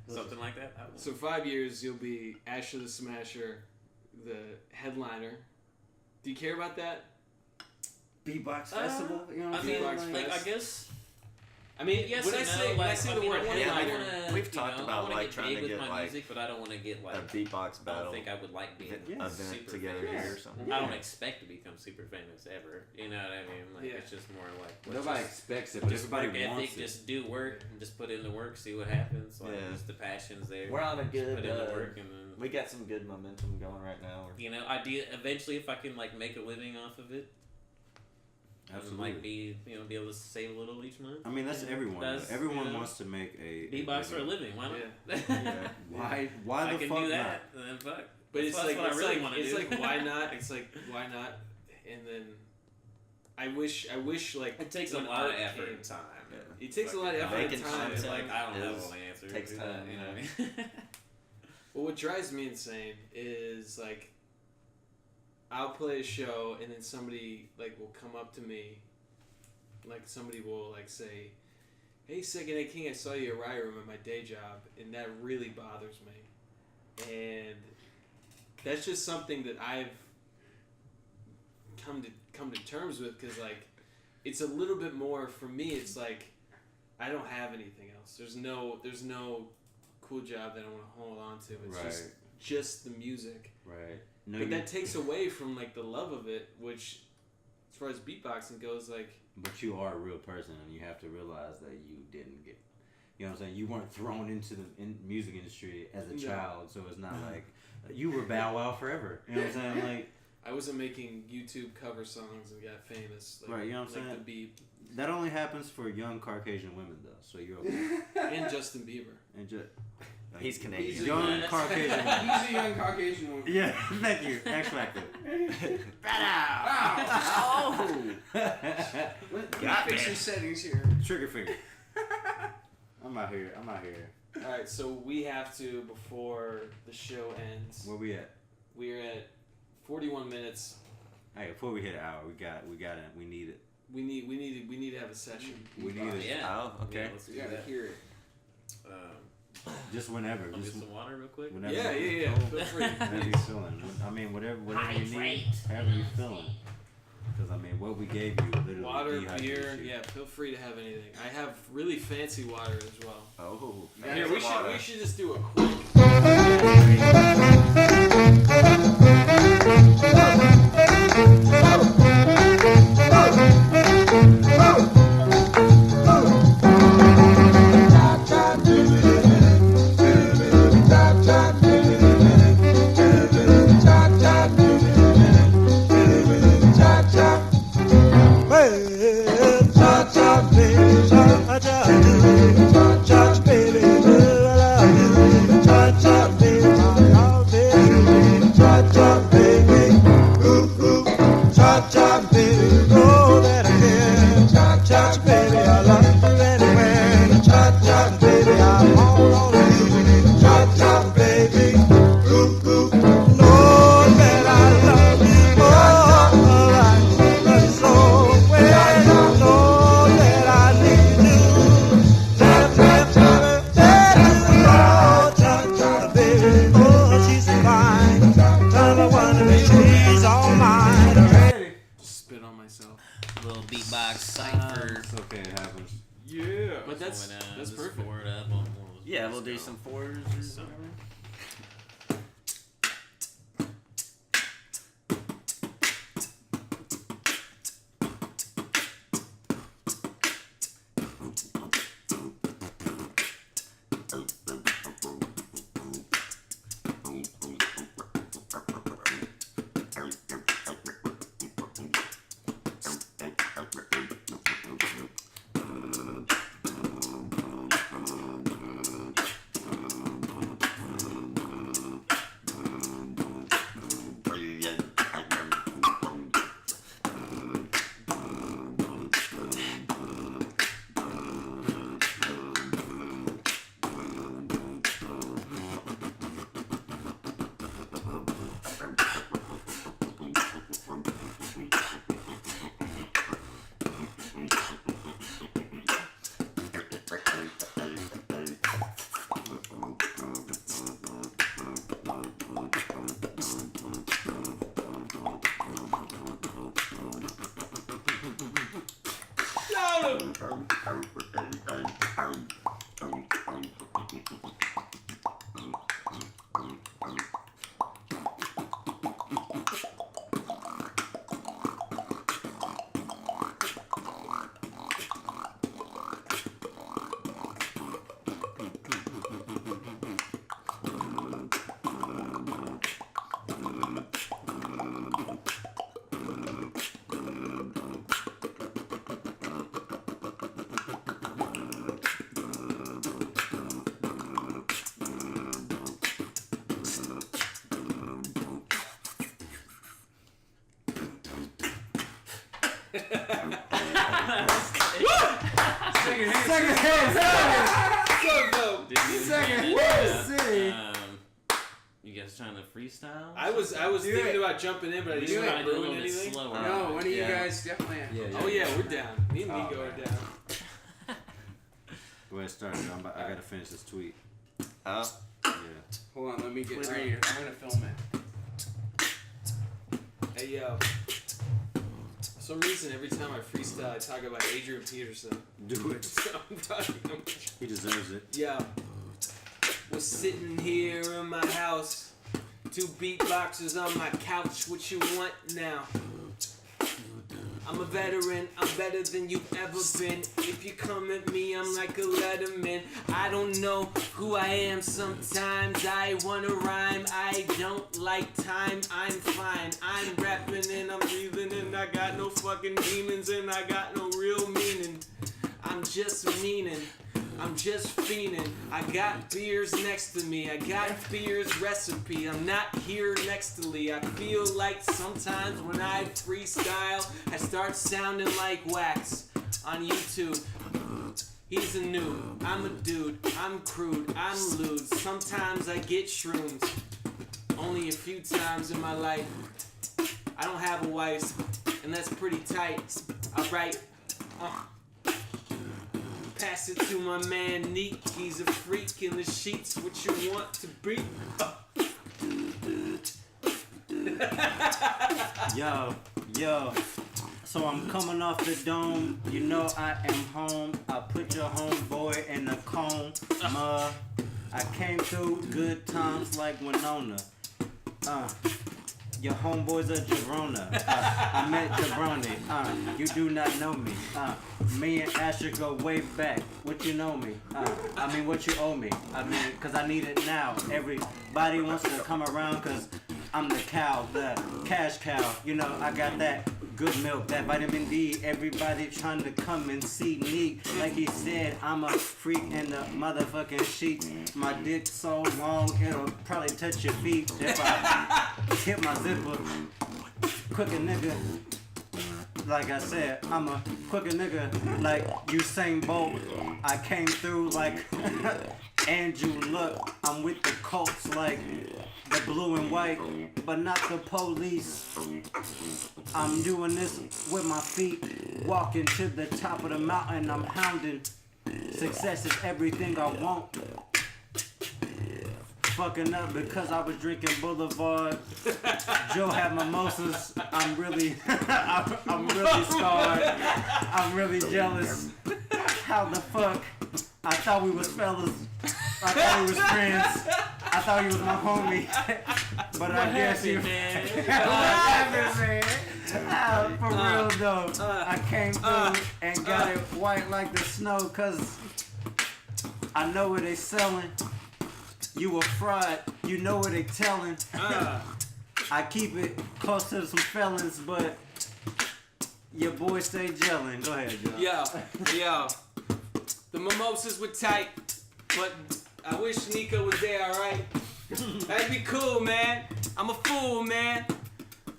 Something like that. So 5 years, you'll be Asher the Smasher, the headliner. Do you care about that? Beatbox festival. You know what I I'm mean, saying? like, I guess. I mean, Yes when I and no, say like, the word headliner, We've talked about, like, trying to with get, my like, music, but I don't want to get like a beatbox I battle don't think I would like being event super together famous. here or something. Yeah. I don't expect to become super famous ever. You know what I mean? Like Yeah. it's just more like let's Nobody just, expects it, but just everybody work wants ethic, it. just do work and just put in the work, see what happens. Like Yeah. just the passion's there. We're on a Just good. put in the work and then We got some good momentum going right now. you know, eventually if I can like make a living off of it. Absolutely. And like be able to save a little each month. I mean, that's everyone. That's, Everyone you know, wants to make a Beatbox for a living. Why not? Yeah. Why? Why If the I can fuck do not? that, then fuck. but it's like what I really it's wanna like it's do. like why not? It's like why not? And then I wish like It takes a when lot of art effort came- and time. It takes a lot of effort and Making time. content Like I don't have is- all the answers. takes to time, that, you know. yeah. What I mean? Well, what drives me insane is like I'll play a show and then somebody like will come up to me, like somebody will like say, "Hey, Second Head King, I saw you at Riot Room at my day job," and that really bothers me, and that's just something that I've come to terms with because like it's a little bit more for me. It's like I don't have anything else. There's no cool job that I want to hold on to. It's Right. just the music. Right. No, But you- that takes away from like the love of it, which as far as beatboxing goes, like But you are a real person, and you have to realize that you didn't get. You know what I'm saying? You weren't thrown into the music industry as a No. child, so it's not like you were Bow Wow forever. You know what I'm saying? Like I wasn't making YouTube cover songs and got famous. Like, Right, you know what I'm like saying? the beat that only happens for young Caucasian women, though. So you're okay. and Justin Bieber. And just He's Canadian. He's a young young- Caucasian. He's a young Caucasian woman. Yeah, thank you. X Factor. Oh! Let me Got fix me. some settings here. Trigger finger. I'm out here. All right, so we have to before the show ends. Where we at? We're at 41 minutes. Hey, before we hit an hour, we got it. We need it. We need to have a session. We need it. Yeah. Oh, okay. Yeah, let's do You gotta that. hear it. Just whenever. I'll Just get some water real quick. whenever. Yeah. you Feel free. Whatever you feeling. I mean, whatever you need, however you feeling. Because I mean, what we gave you literally Water, dehydrated beer, you. yeah. Feel free to have anything. I have really fancy water as well. Oh. Here, we water. should just do a quick. Just spit on myself. Little beatbox cipher. It's okay, it happens. Yeah. But that's Someone, that's just perfect. pour it up on one of those Yeah, beats, we'll do go. some fours or So- something. You guys trying to freestyle? I was thinking about jumping in, but I didn't want to ruin anything. Slower. No, one of you guys definitely. Oh yeah, we're down. Me and Nico are down. Go ahead, start. I gotta finish this tweet. Yeah. Hold on, let me get ready. I'm gonna film it. Hey yo. For some reason, every time I freestyle, I talk about Adrian Peterson. Do it. So I'm talking about. He deserves it. Yeah. Was sitting here in my house. 2 beatboxers on my couch. What you want now? I'm a veteran, I'm better than you've ever been. If you come at me, I'm like a letterman. I don't know who I am sometimes. I wanna rhyme, I don't like time. I'm fine, I'm rapping and I'm breathing and I got no fucking demons and I got no real meaning. I'm just meaning. I'm just fiending. I got beers next to me. I got beer's recipe. I'm not here next to Lee. I feel like sometimes when I freestyle, I start sounding like Wax on YouTube. He's a noob. I'm a dude. I'm crude. I'm lewd. Sometimes I get shrooms. Only a few times in my life. I don't have a wife, and that's pretty tight. Alright. Pass it to my man Neek. He's a freak in the sheets. What you want to be? Yo. So I'm coming off the dome. You know I am home. I put your homeboy in a coma. I came through good times like Winona. Your homeboy's a Jerona. I met Jabroni. You do not know me. Me and Asher go way back. What you know me? What you owe me? Cause I need it now. Everybody wants to come around cause I'm the cow, the cash cow. You know, I got that good milk, that vitamin D. Everybody trying to come and see me. Like he said, I'm a freak in the motherfucking sheets. My dick so long, it'll probably touch your feet if I hit my zipper. Quicker nigga. Like I said, I'm a quicker nigga like Usain Bolt. I came through like Andrew Luck. I'm with the Colts like the blue and white, but not the police. I'm doing this with my feet, walking to the top of the mountain. I'm hounding. Success is everything I want. Fucking up because I was drinking Boulevard. Joe had mimosas. I'm really scarred. I'm really jealous. How the fuck? I thought we was fellas. I thought we was friends. I thought he was my homie. But I guess you. What happened, man? For real though, I came through and got it white like the snow, cause I know what they selling. You a fraud, you know what they telling. I keep it close to some felons, but your boy stay gelling. Go ahead, Joe. Yo. The mimosas were tight, but I wish Nico was there, alright? That'd be cool, man. I'm a fool, man.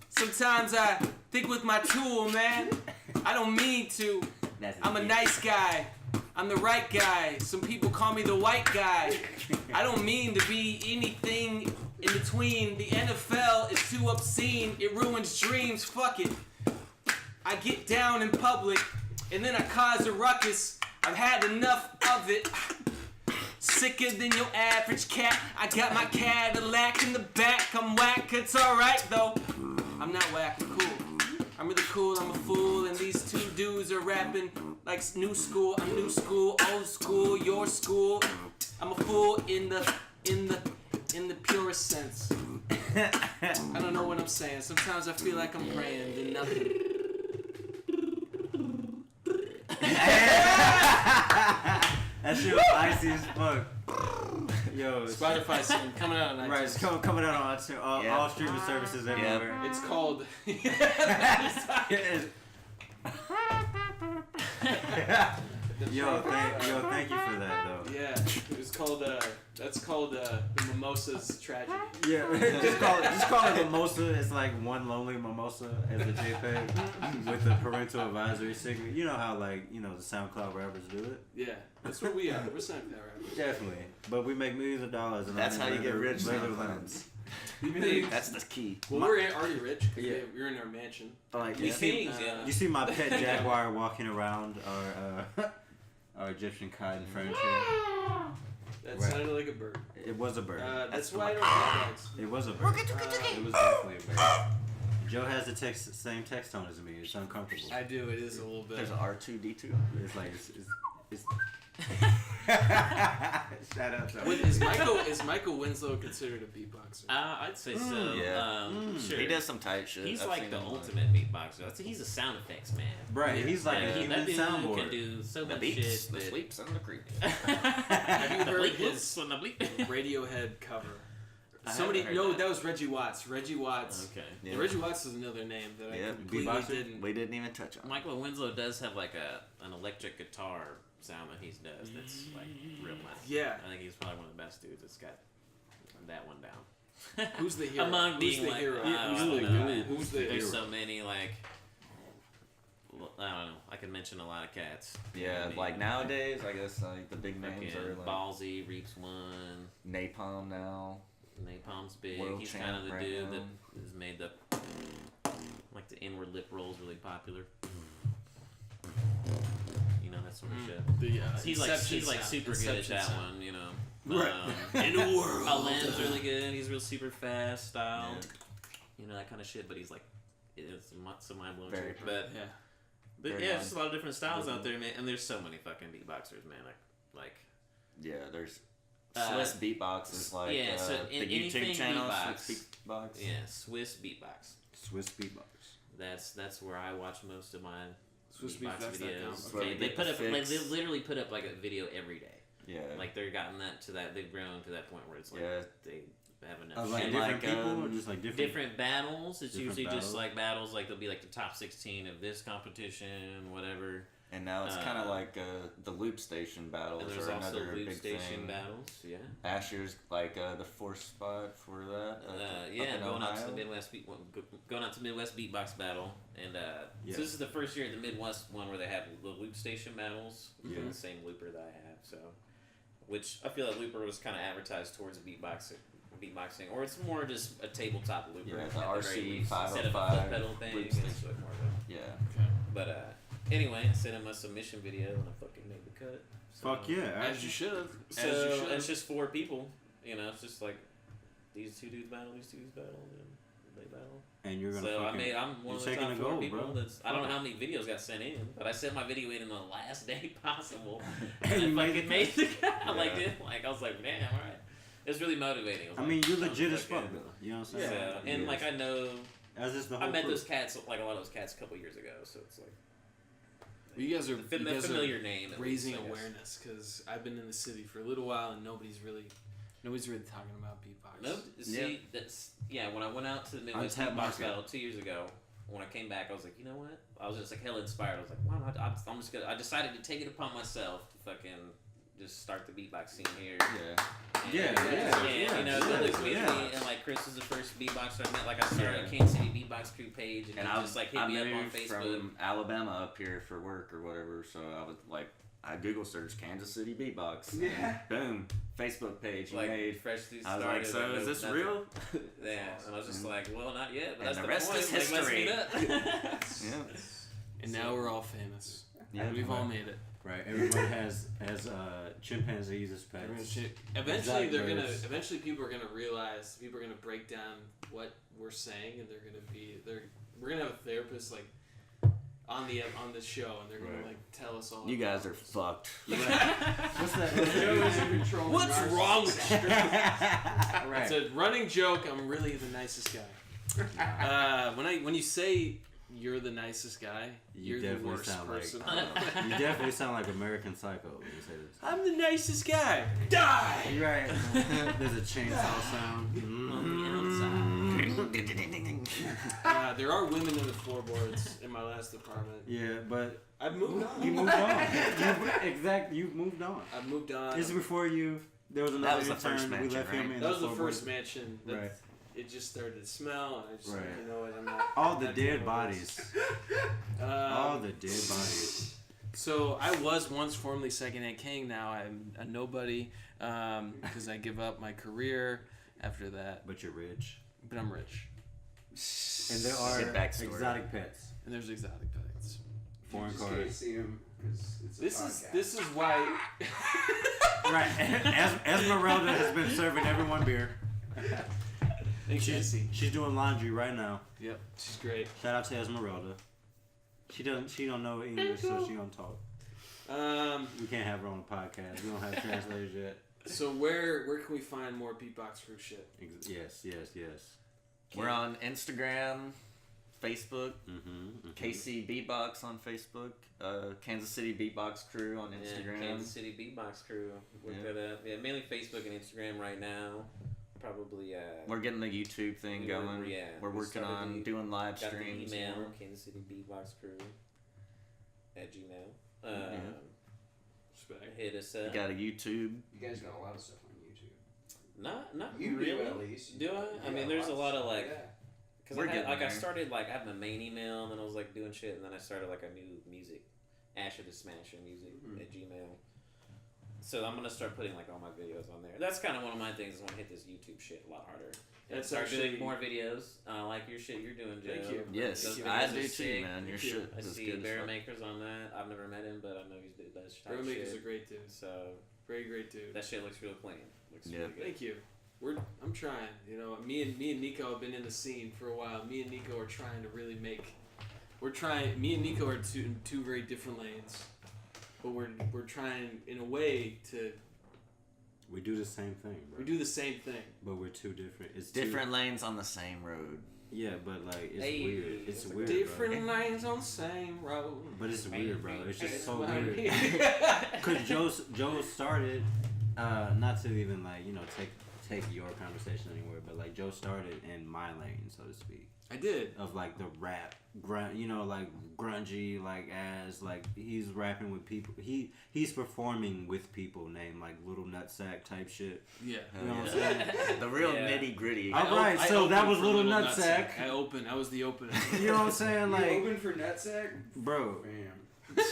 Sometimes I think with my tool, man. I don't mean to. I'm a nice guy. I'm the right guy. Some people call me the white guy. I don't mean to be anything in between. The NFL is too obscene. It ruins dreams. Fuck it. I get down in public and then I cause a ruckus. I've had enough of it. Sicker than your average cat. I got my Cadillac in the back. I'm whack. It's alright though. I'm not whack. I'm cool. I'm really cool, I'm a fool, and these two dudes are rapping like new school. I'm new school, old school, your school. I'm a fool in the purest sense. I don't know what I'm saying. Sometimes I feel like I'm praying to nothing. That shit was icy as fuck. Yo, Spotify soon, coming out on iTunes. right, it's coming out on iTunes, all streaming services everywhere. It's called. Thank you for that though. Yeah, it was called. That's called the Mimosa's Tragedy. Yeah, just call it mimosa. It's like one lonely mimosa as a JPEG with the parental advisory sticker. You know how the SoundCloud rappers do it. Yeah, that's what we are. We're SoundCloud rappers. Definitely, but we make millions of dollars. And That's how you get rich. Lens. That's the key. Well, we're already rich. Yeah. We're in our mansion. Like We kings, yeah. you see my pet jaguar walking around our Egyptian cotton furniture. That Right. sounded like a bird. It was a bird. That's why I don't have dogs. It was a bird. It was definitely a bird. Joe has the same text tone as me. It's uncomfortable. I do. It is a little bit. There's an R2D2. It's like it's Shout out to Is Michael Winslow considered a beatboxer? I'd say so. Yeah. Sure. He does some tight shit. He's I've like seen the him, ultimate beatboxer. He's a sound effects man. Right, he's like a That human dude soundboard. can do so The much beats, shit. the sleeps, and the creep. Have you The heard bleep his whoops and the bleep. Radiohead cover? I Somebody, haven't no, heard that was Reggie Watts. Reggie Watts. Okay. Yeah. Reggie Watts is another name that Yeah, I completely beatboxer? didn't. We didn't even touch on. Michael Winslow does have like an electric guitar sound that he does that's like real nice. Yeah. I think he's probably one of the best dudes that's got that one down. Who's the hero? Among Who's being the like, hero? I Who's don't the know, good? man. Who's the There's hero? so many like I don't know. I can mention a lot of cats. You know Yeah, what I mean? like nowadays, I guess like the big names Fucking are like Ballsy, Reaps One, Napalm now. Napalm's big. World He's kind of the champ dude right that now. has made the like the inward lip rolls really popular. You know, that sort of shit. The, He's like Inception super sound. good at Inception that sound. one, you know. Right. In a world. Alan's really good. He's real super fast style. You know, that kind of shit. But he's like, it's some mind blowing Very shit. But Yeah. But Very yeah, on. there's just a lot of different styles out there, man. And there's so many fucking beatboxers, man. Like Yeah, there's Uh, Swiss Beatbox is like yeah, so the anything YouTube channel beatbox. Swiss Beatbox. yeah, Swiss Beatbox. Swiss beatbox. That's where I watch most of my beatbox SwissBeatbox.com. videos. Where we They get put the up like fix. they literally put up like a video every day. Yeah. Like they've gotten that to that they've grown to that point where it's like Yeah. they have enough. Of like shit. different like, people, or just like different battles. It's different usually just battles? like battles. Like they'll be like the top 16 of this competition, whatever. And now it's kind of like the loop station battles And there's are also another loop big station thing. battles. Yeah. Asher's like the fourth spot for that. Yeah, up in going out to the Ohio. Midwest going out to Midwest Beatbox Battle, and Yeah. so this is the first year at the Midwest one where they have the loop station battles Yeah. from the same looper that I have. So, which I feel like looper was kind of advertised towards beatboxing, or it's more just a tabletop looper. Yeah, at the very RC least, instead of a 505 foot pedal thing. loop It's station. like more of a, Yeah. but anyway, I sent him a submission video and I fucking made the cut. So, Fuck yeah! As you should have. So As you should it's have. just 4 people. You know, it's just like these two dudes battle, these two dudes battle, and they battle. And you're gonna. So fucking, I'm one of the you're top taking 4 the gold, people. bro. That's I don't know how many videos got sent in, but I sent my video in the last day possible, And and you I made fucking it. made the cut. Yeah. I was like, damn, all right. It's really motivating. I mean, you're legit as fuck, though. You know what I'm So, saying? and like I know, As is the whole I met crew. those cats, like a lot of those cats, a couple years ago. So it's like Well, you guys are a familiar name, at raising least, I guess. awareness because I've been in the city for a little while and nobody's really talking about beatbox. No, see, that's when I went out to the Midwest Untapped Beatbox market. Battle 2 years ago. When I came back, I was like, you know what? I was just like hella inspired. I was like, why not? I'm just gonna. I decided to take it upon myself to fucking just start the beatbox scene here. Yeah. And, Yeah, you know, yeah, build a community, yeah. and like Chris was the first beatboxer I met. Like I started a Kansas City Beatbox Crew page, and, And he I just like hit I me up on moved Facebook. from Alabama up here for work or whatever, so I would like I Google search Kansas City Beatbox. Yeah. Boom, Facebook page Like made. freshly I was started. like, so no- is this nothing. real? Yeah, and I was just like, well, not yet, but And that's the the rest point. is Like, let's history. meet up. Yeah. And now we're all famous. Yeah. We've all made it. Right. Everyone has chimpanzees as pets. Eventually, Jaguars. Eventually, people are gonna realize. People are gonna break down what we're saying, and they're we're gonna have a therapist like on the show, and they're gonna like tell us all. You guys are fucked. What's that? Joe is a controlling What's narcissist. wrong with you? Right. It's a running joke. I'm really the nicest guy. When you say you're the nicest guy, you're the worst person. You definitely sound like American Psycho when you say this. I'm the nicest guy. Die. You're right. There's a chainsaw sound. There are women in the floorboards in my last apartment. Yeah, but I've moved on. you moved on. You've moved on. I've moved on. This is before you. There was another That was the first intern, mansion, we left right? him in That was the floorboards. first mansion. That Right. It just started to smell, and I just Right. like, you know what, I'm not. All I'm the not dealing dead with bodies. this. All the dead bodies. So I was once formerly secondhand king. Now I'm a nobody because I give up my career after that. But you're rich. But I'm rich, And there are Good backstory. exotic pets. and there's exotic pets. Foreign You just can't cars. see him because it's a podcast. This is why. Right. Esmeralda has been serving everyone beer. Thanks, Jesse. She's doing laundry right now. Yep, she's great. Shout out to Esmeralda. She don't know English, so she don't talk. We can't have her on the podcast. We don't have translators yet. So where can we find more Beatbox Crew shit? Yes. We're on Instagram, Facebook, Mm-hmm. KC Beatbox on Facebook, Kansas City Beatbox Crew on Instagram. Kansas City Beatbox Crew. Look Yeah. that up. Yeah, mainly Facebook and Instagram right now. Probably. We're getting the YouTube thing going. We're we working started on the- doing live Got the streams. email, more. Kansas City Beatbox Crew at Gmail. Respect. Hit us We up. got a YouTube. You guys got a lot of stuff on YouTube. Not You really. do at least. Do I? I mean, there's a lot of like. Yeah. Cause We're I had, getting like I there. started like I have my main email and then I was like doing shit and then I started like a new music, Asher the Smasher music at Gmail. So I'm gonna start putting like all my videos on there. That's kind of one of my things. I want to hit this YouTube shit a lot harder. And That's start actually- doing more videos. I like your shit you're doing, Joe. Thank you. Yes, Those I videos do are too, sick. man. Your Thank you. shit I is see good as Bear fuck. Makers on that. I've never met him, but I know he's does type Bro Maker's shit. a great dude. So Very great dude. that shit looks real clean. Looks Yeah. really good. Thank you. I'm trying. You know, me and Nico have been in the scene for a while. Me and Nico are trying to really make. We're trying. Me and Nico are two very different lanes, but we're trying in a way to. We do the same thing, bro. We do the same thing. But we're two different. It's Different lanes on the same road. Yeah, but like it's Hey, weird. It's it's weird, Different bro. lanes on the same road. But it's weird, bro. It's just so That's weird. why- Cause Joe started, not to even like take your conversation anywhere, but like Joe started in my lane, so to speak, I did. of like the rap, like grungy, like as like he's rapping with people. He's performing with people named like Little Nutsack type shit. Yeah. You know what I'm Yeah. saying? The real Yeah. nitty gritty. All right, I so that opened was for Little Nutsack. I opened. I was the opener. You know what I'm saying? You Like, open for Nutsack? bro, Bam.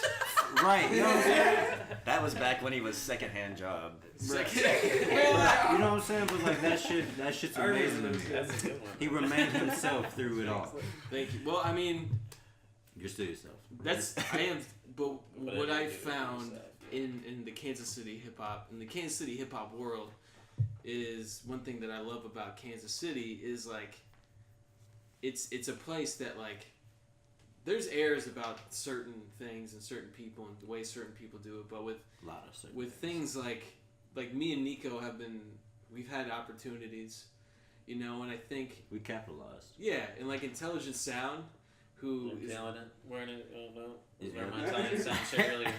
right? You know what I'm saying? That was back when he was secondhand job. You know what I'm saying? But like that shit's I remember amazing to those me. That's a good one. He remained himself through it all. Thank you. Well, I mean, You're still yourself. I am. But But what I I do do found myself. in the Kansas City hip hop world is one thing that I love about Kansas City is like it's a place that like there's airs about certain things and certain people and the way certain people do it, but with A lot of certain with things like me and Nico we've had opportunities, you know, and I think we capitalized. yeah, and like Intelligent Sound, who is Intelligent. Wearing it. Oh no. Was Yeah. wearing my Italian sound shit earlier.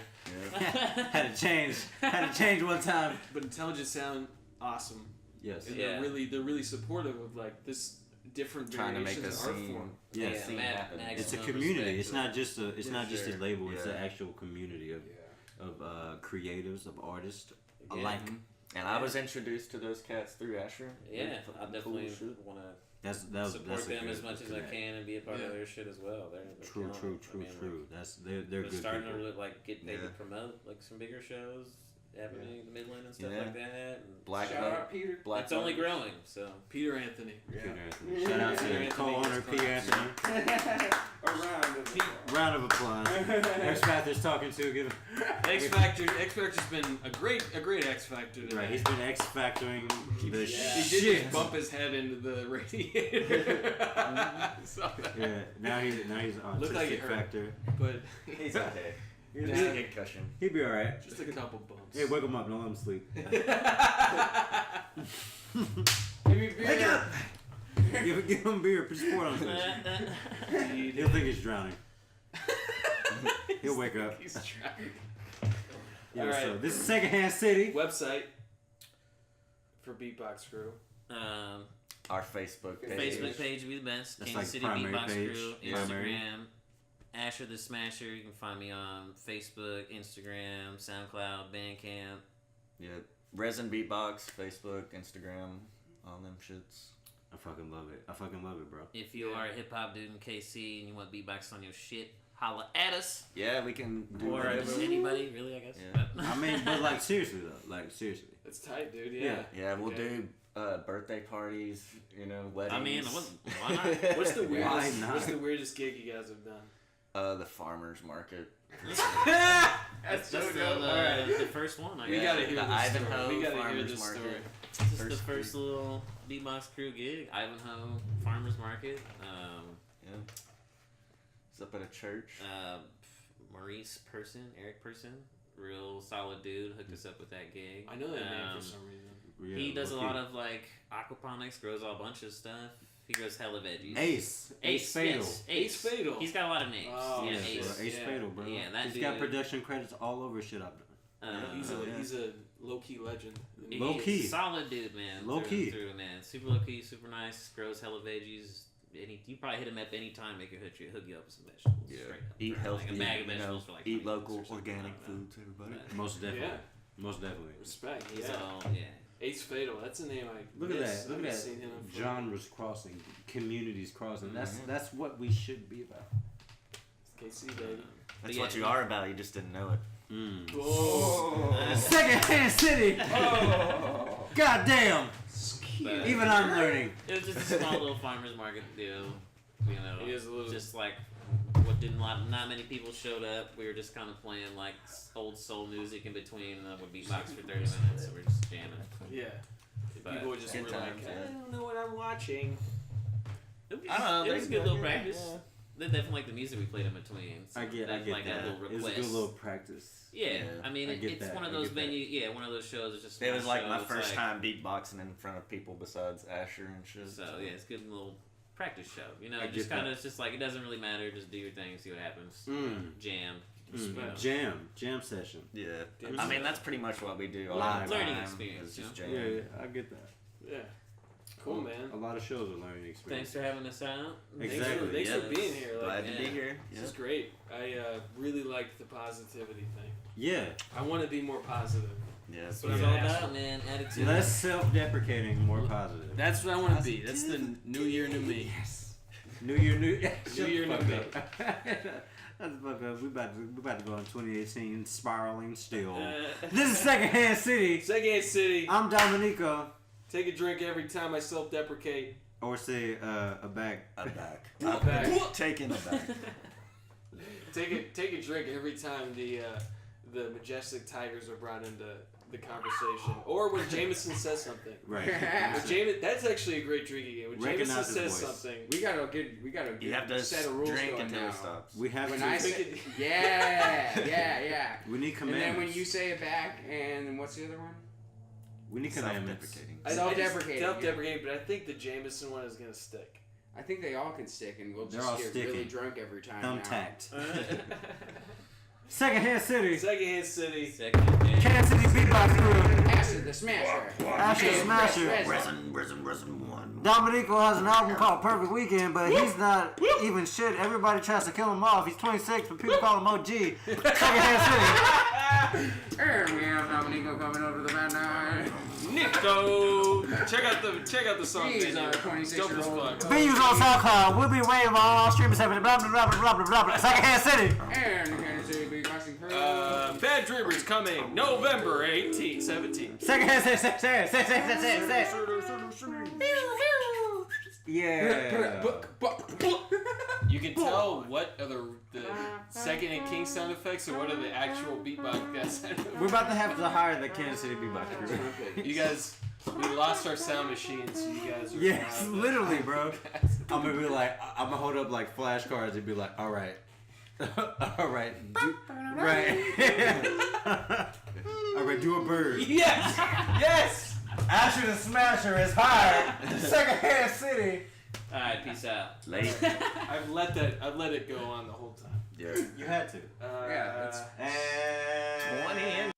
Had to change one time. but Intelligent Sound awesome. Yes. And Yeah. they're really supportive of like this different Trying to make variations a of art scene. form. Yes. Scene Mad happen. Max. It's a Maximum community. respect It's to not it. just a sure. label. It's Yeah. an actual community of creatives, of artists Yeah. alike. And I was introduced to those cats through Asher. Yeah, They're I fucking definitely cool shit. want to That's support a them good as much as I connect. can and be a part Yeah. of their shit as well. They're True. killing it. I mean, That's they're They're good starting people. to like get paid to Yeah. promote like some bigger shows happening in the Midland and stuff like that. And Black Shout out Peter. Black it's only growing, so. Peter Anthony. Yeah. Peter Anthony. Shout out to Peter the Anthony co-owner, is Peter Anthony. A round of applause. Round of applause. X Factor's talking to. Give him. X Factor's been a great X Factor today. Right, he's been X Factoring the He did shit. just bump his head into the radiator. So, Yeah, now he's on Looked like it Autistic hurt. Factor. but He's okay. Yeah. Just a concussion. He'd be alright. just a couple bumps. Hey, wake him up! Don't let him sleep. Give me beer. give him beer. Put sport on his face. He'll think he's drowning. He'll wake up. He's trying. Yeah, All right. so this is Secondhand City. Website for Beatbox Crew. Our Facebook page. Facebook page would be the best. That's Kansas like City primary Beatbox page. Crew. Yeah. Instagram. Asher the Smasher. You can find me on Facebook, Instagram, SoundCloud, Bandcamp. Yeah. Resin Beatbox, Facebook, Instagram, all them shits. I fucking love it, bro. If you are a hip hop dude in KC and you want beatbox on your shit, holla at us. Yeah, we can do Or whatever. just anybody, really, I guess. Yeah. But- I mean, but like seriously though, seriously. It's tight, dude. Yeah. Yeah, we'll Okay. do birthday parties, weddings. I mean, why not? What's the Why weirdest? not? What's the weirdest gig you guys have done? The farmer's market. That's That's the first one. We Yeah, gotta hear the this Ivanhoe story. We gotta hear Farmers this Market. story. This is the First first little Beatbox Crew gig. Ivanhoe Farmers Market. Yeah. It's up at a church. Eric Person, real solid dude, hooked us up with that gig. I know that name for some reason. Yeah, He does a low-key. lot of like aquaponics, grows all bunch of stuff. He grows hella veggies. Ace Fatal. Yes, Ace Fatal. He's got a lot of names. Oh, yeah, shit. Ace. Ace Yeah. Fatal, bro. Yeah, that He's dude. got production credits all over shit I've done. He's a low key legend. Low key. Solid dude, man. Low through key. and through, man. Super low key, super nice. Grows hella veggies. You probably hit him up any time. They could hook you up with some vegetables. Yeah. Straight up. Eat For, healthy. Like a bag of vegetables for like eat 20 bucks local or something organic like that. foods, everybody. But Most definitely. Yeah. Most definitely. Respect. He's Yeah. all Ace Fatal. That's a name I Look at miss. that. Look I've at seen him that. for- Genres crossing, communities crossing. Mhm. That's what we should be about. KC baby. That's yeah, what you are about. You just didn't know it. Whoa. Secondhand City. Oh. God damn. But- Even I'm learning. It was just a small little farmer's market deal. He is a little- Just like what didn't not many people showed up. We were just kind of playing like old soul music in between with beatbox for 30 minutes. So we're just jamming. Yeah. But People just good were times, like, yeah. I don't know what I'm watching. It was, I don't know. it was a they- good little yeah, practice. yeah. They definitely like the music we played in between. So I get definitely like that. a little It was a request. good little practice. Yeah, Yeah, I mean, I get it's that, one of I those get that. venues. Yeah, one of those shows. It's just It one was like show, my it's first like- time beatboxing in front of people besides Asher and shit. So yeah, it's a good little practice show. You know, I just get kind that. of it's just like it doesn't really matter. Just do your thing, see what happens. Jam. You know. Jam session. Yeah. Damn. I mean, that's pretty much what we do all Live. the time. Learning experience, Is just you jam. Yeah, I get that. Yeah. Cool, man. A lot of shows are learning Thanks experience. for having us out. Exactly. Thanks for being here. Like, Glad to be yeah. here. this Yeah. is great. I really like the positivity thing. Yeah. I want to be more positive. Yeah. That's what it's Yeah. all about, man. Attitude. Less self-deprecating, more positive. That's what I want to be. That's the new year, new me. Yes. New year, new New year, new me. That's fucked up. We about to go in 2018 spiraling still. Uh, This is Secondhand City. Secondhand City. I'm Dominico. Take a drink every time I self-deprecate. Or say a bag. I'm back. I'm back. Taking it back. Take a drink every time the majestic tigers are brought into the conversation, or when Jameson says something. Right. That's actually a great drinking game. When Jameson Recognize his says voice. something, We got a good You have to set of rules drink going until now. it stops. We have When to. I Think say, it- yeah. We need And commandments. then when you say it back, and then what's the other one? we need commandments. Self-deprecating. Self-deprecating, Self-deprecating, but I think the Jameson one is gonna stick. I think they all can stick, and we'll They're just all get sticking. really drunk every time. now. Thumbtacked. Secondhand City. Secondhand City. Second day. Kansas City Beatbox Crew. Acid the Smasher. Asher Smasher. Resin 1. Dominico has an album called Perfect Weekend, but he's not even shit. Everybody tries to kill him off. He's 26, but people call him OG. Secondhand City. We have Dominico coming over the band now. Nico, check out the song. He's menu. our 26-year-old. Dope as fuck. Videos on SoundCloud. We'll be waiting on all streaming services. Blah, blah, blah, blah, blah, blah, blah. Secondhand City. And the Kansas City Beatboxing Crew. Bad Dreamers coming November 18th, 17th. Second hand, yeah. You can tell what are the second and king sound effects or what are the actual beatbox guys. We're about to have to hire the Kansas City Beatbox crew. You guys, we lost our sound machine, so you guys are. Yes, literally, bro. I'm gonna be like, I'm gonna hold up like flashcards and be like, all right, all right, right, all right, do a bird. Yes, yes. Asher the Smasher is hired. Second hand city. All right, peace out. Late. I've let it go on the whole time. Yeah. You had to. Yeah, it's And 20 and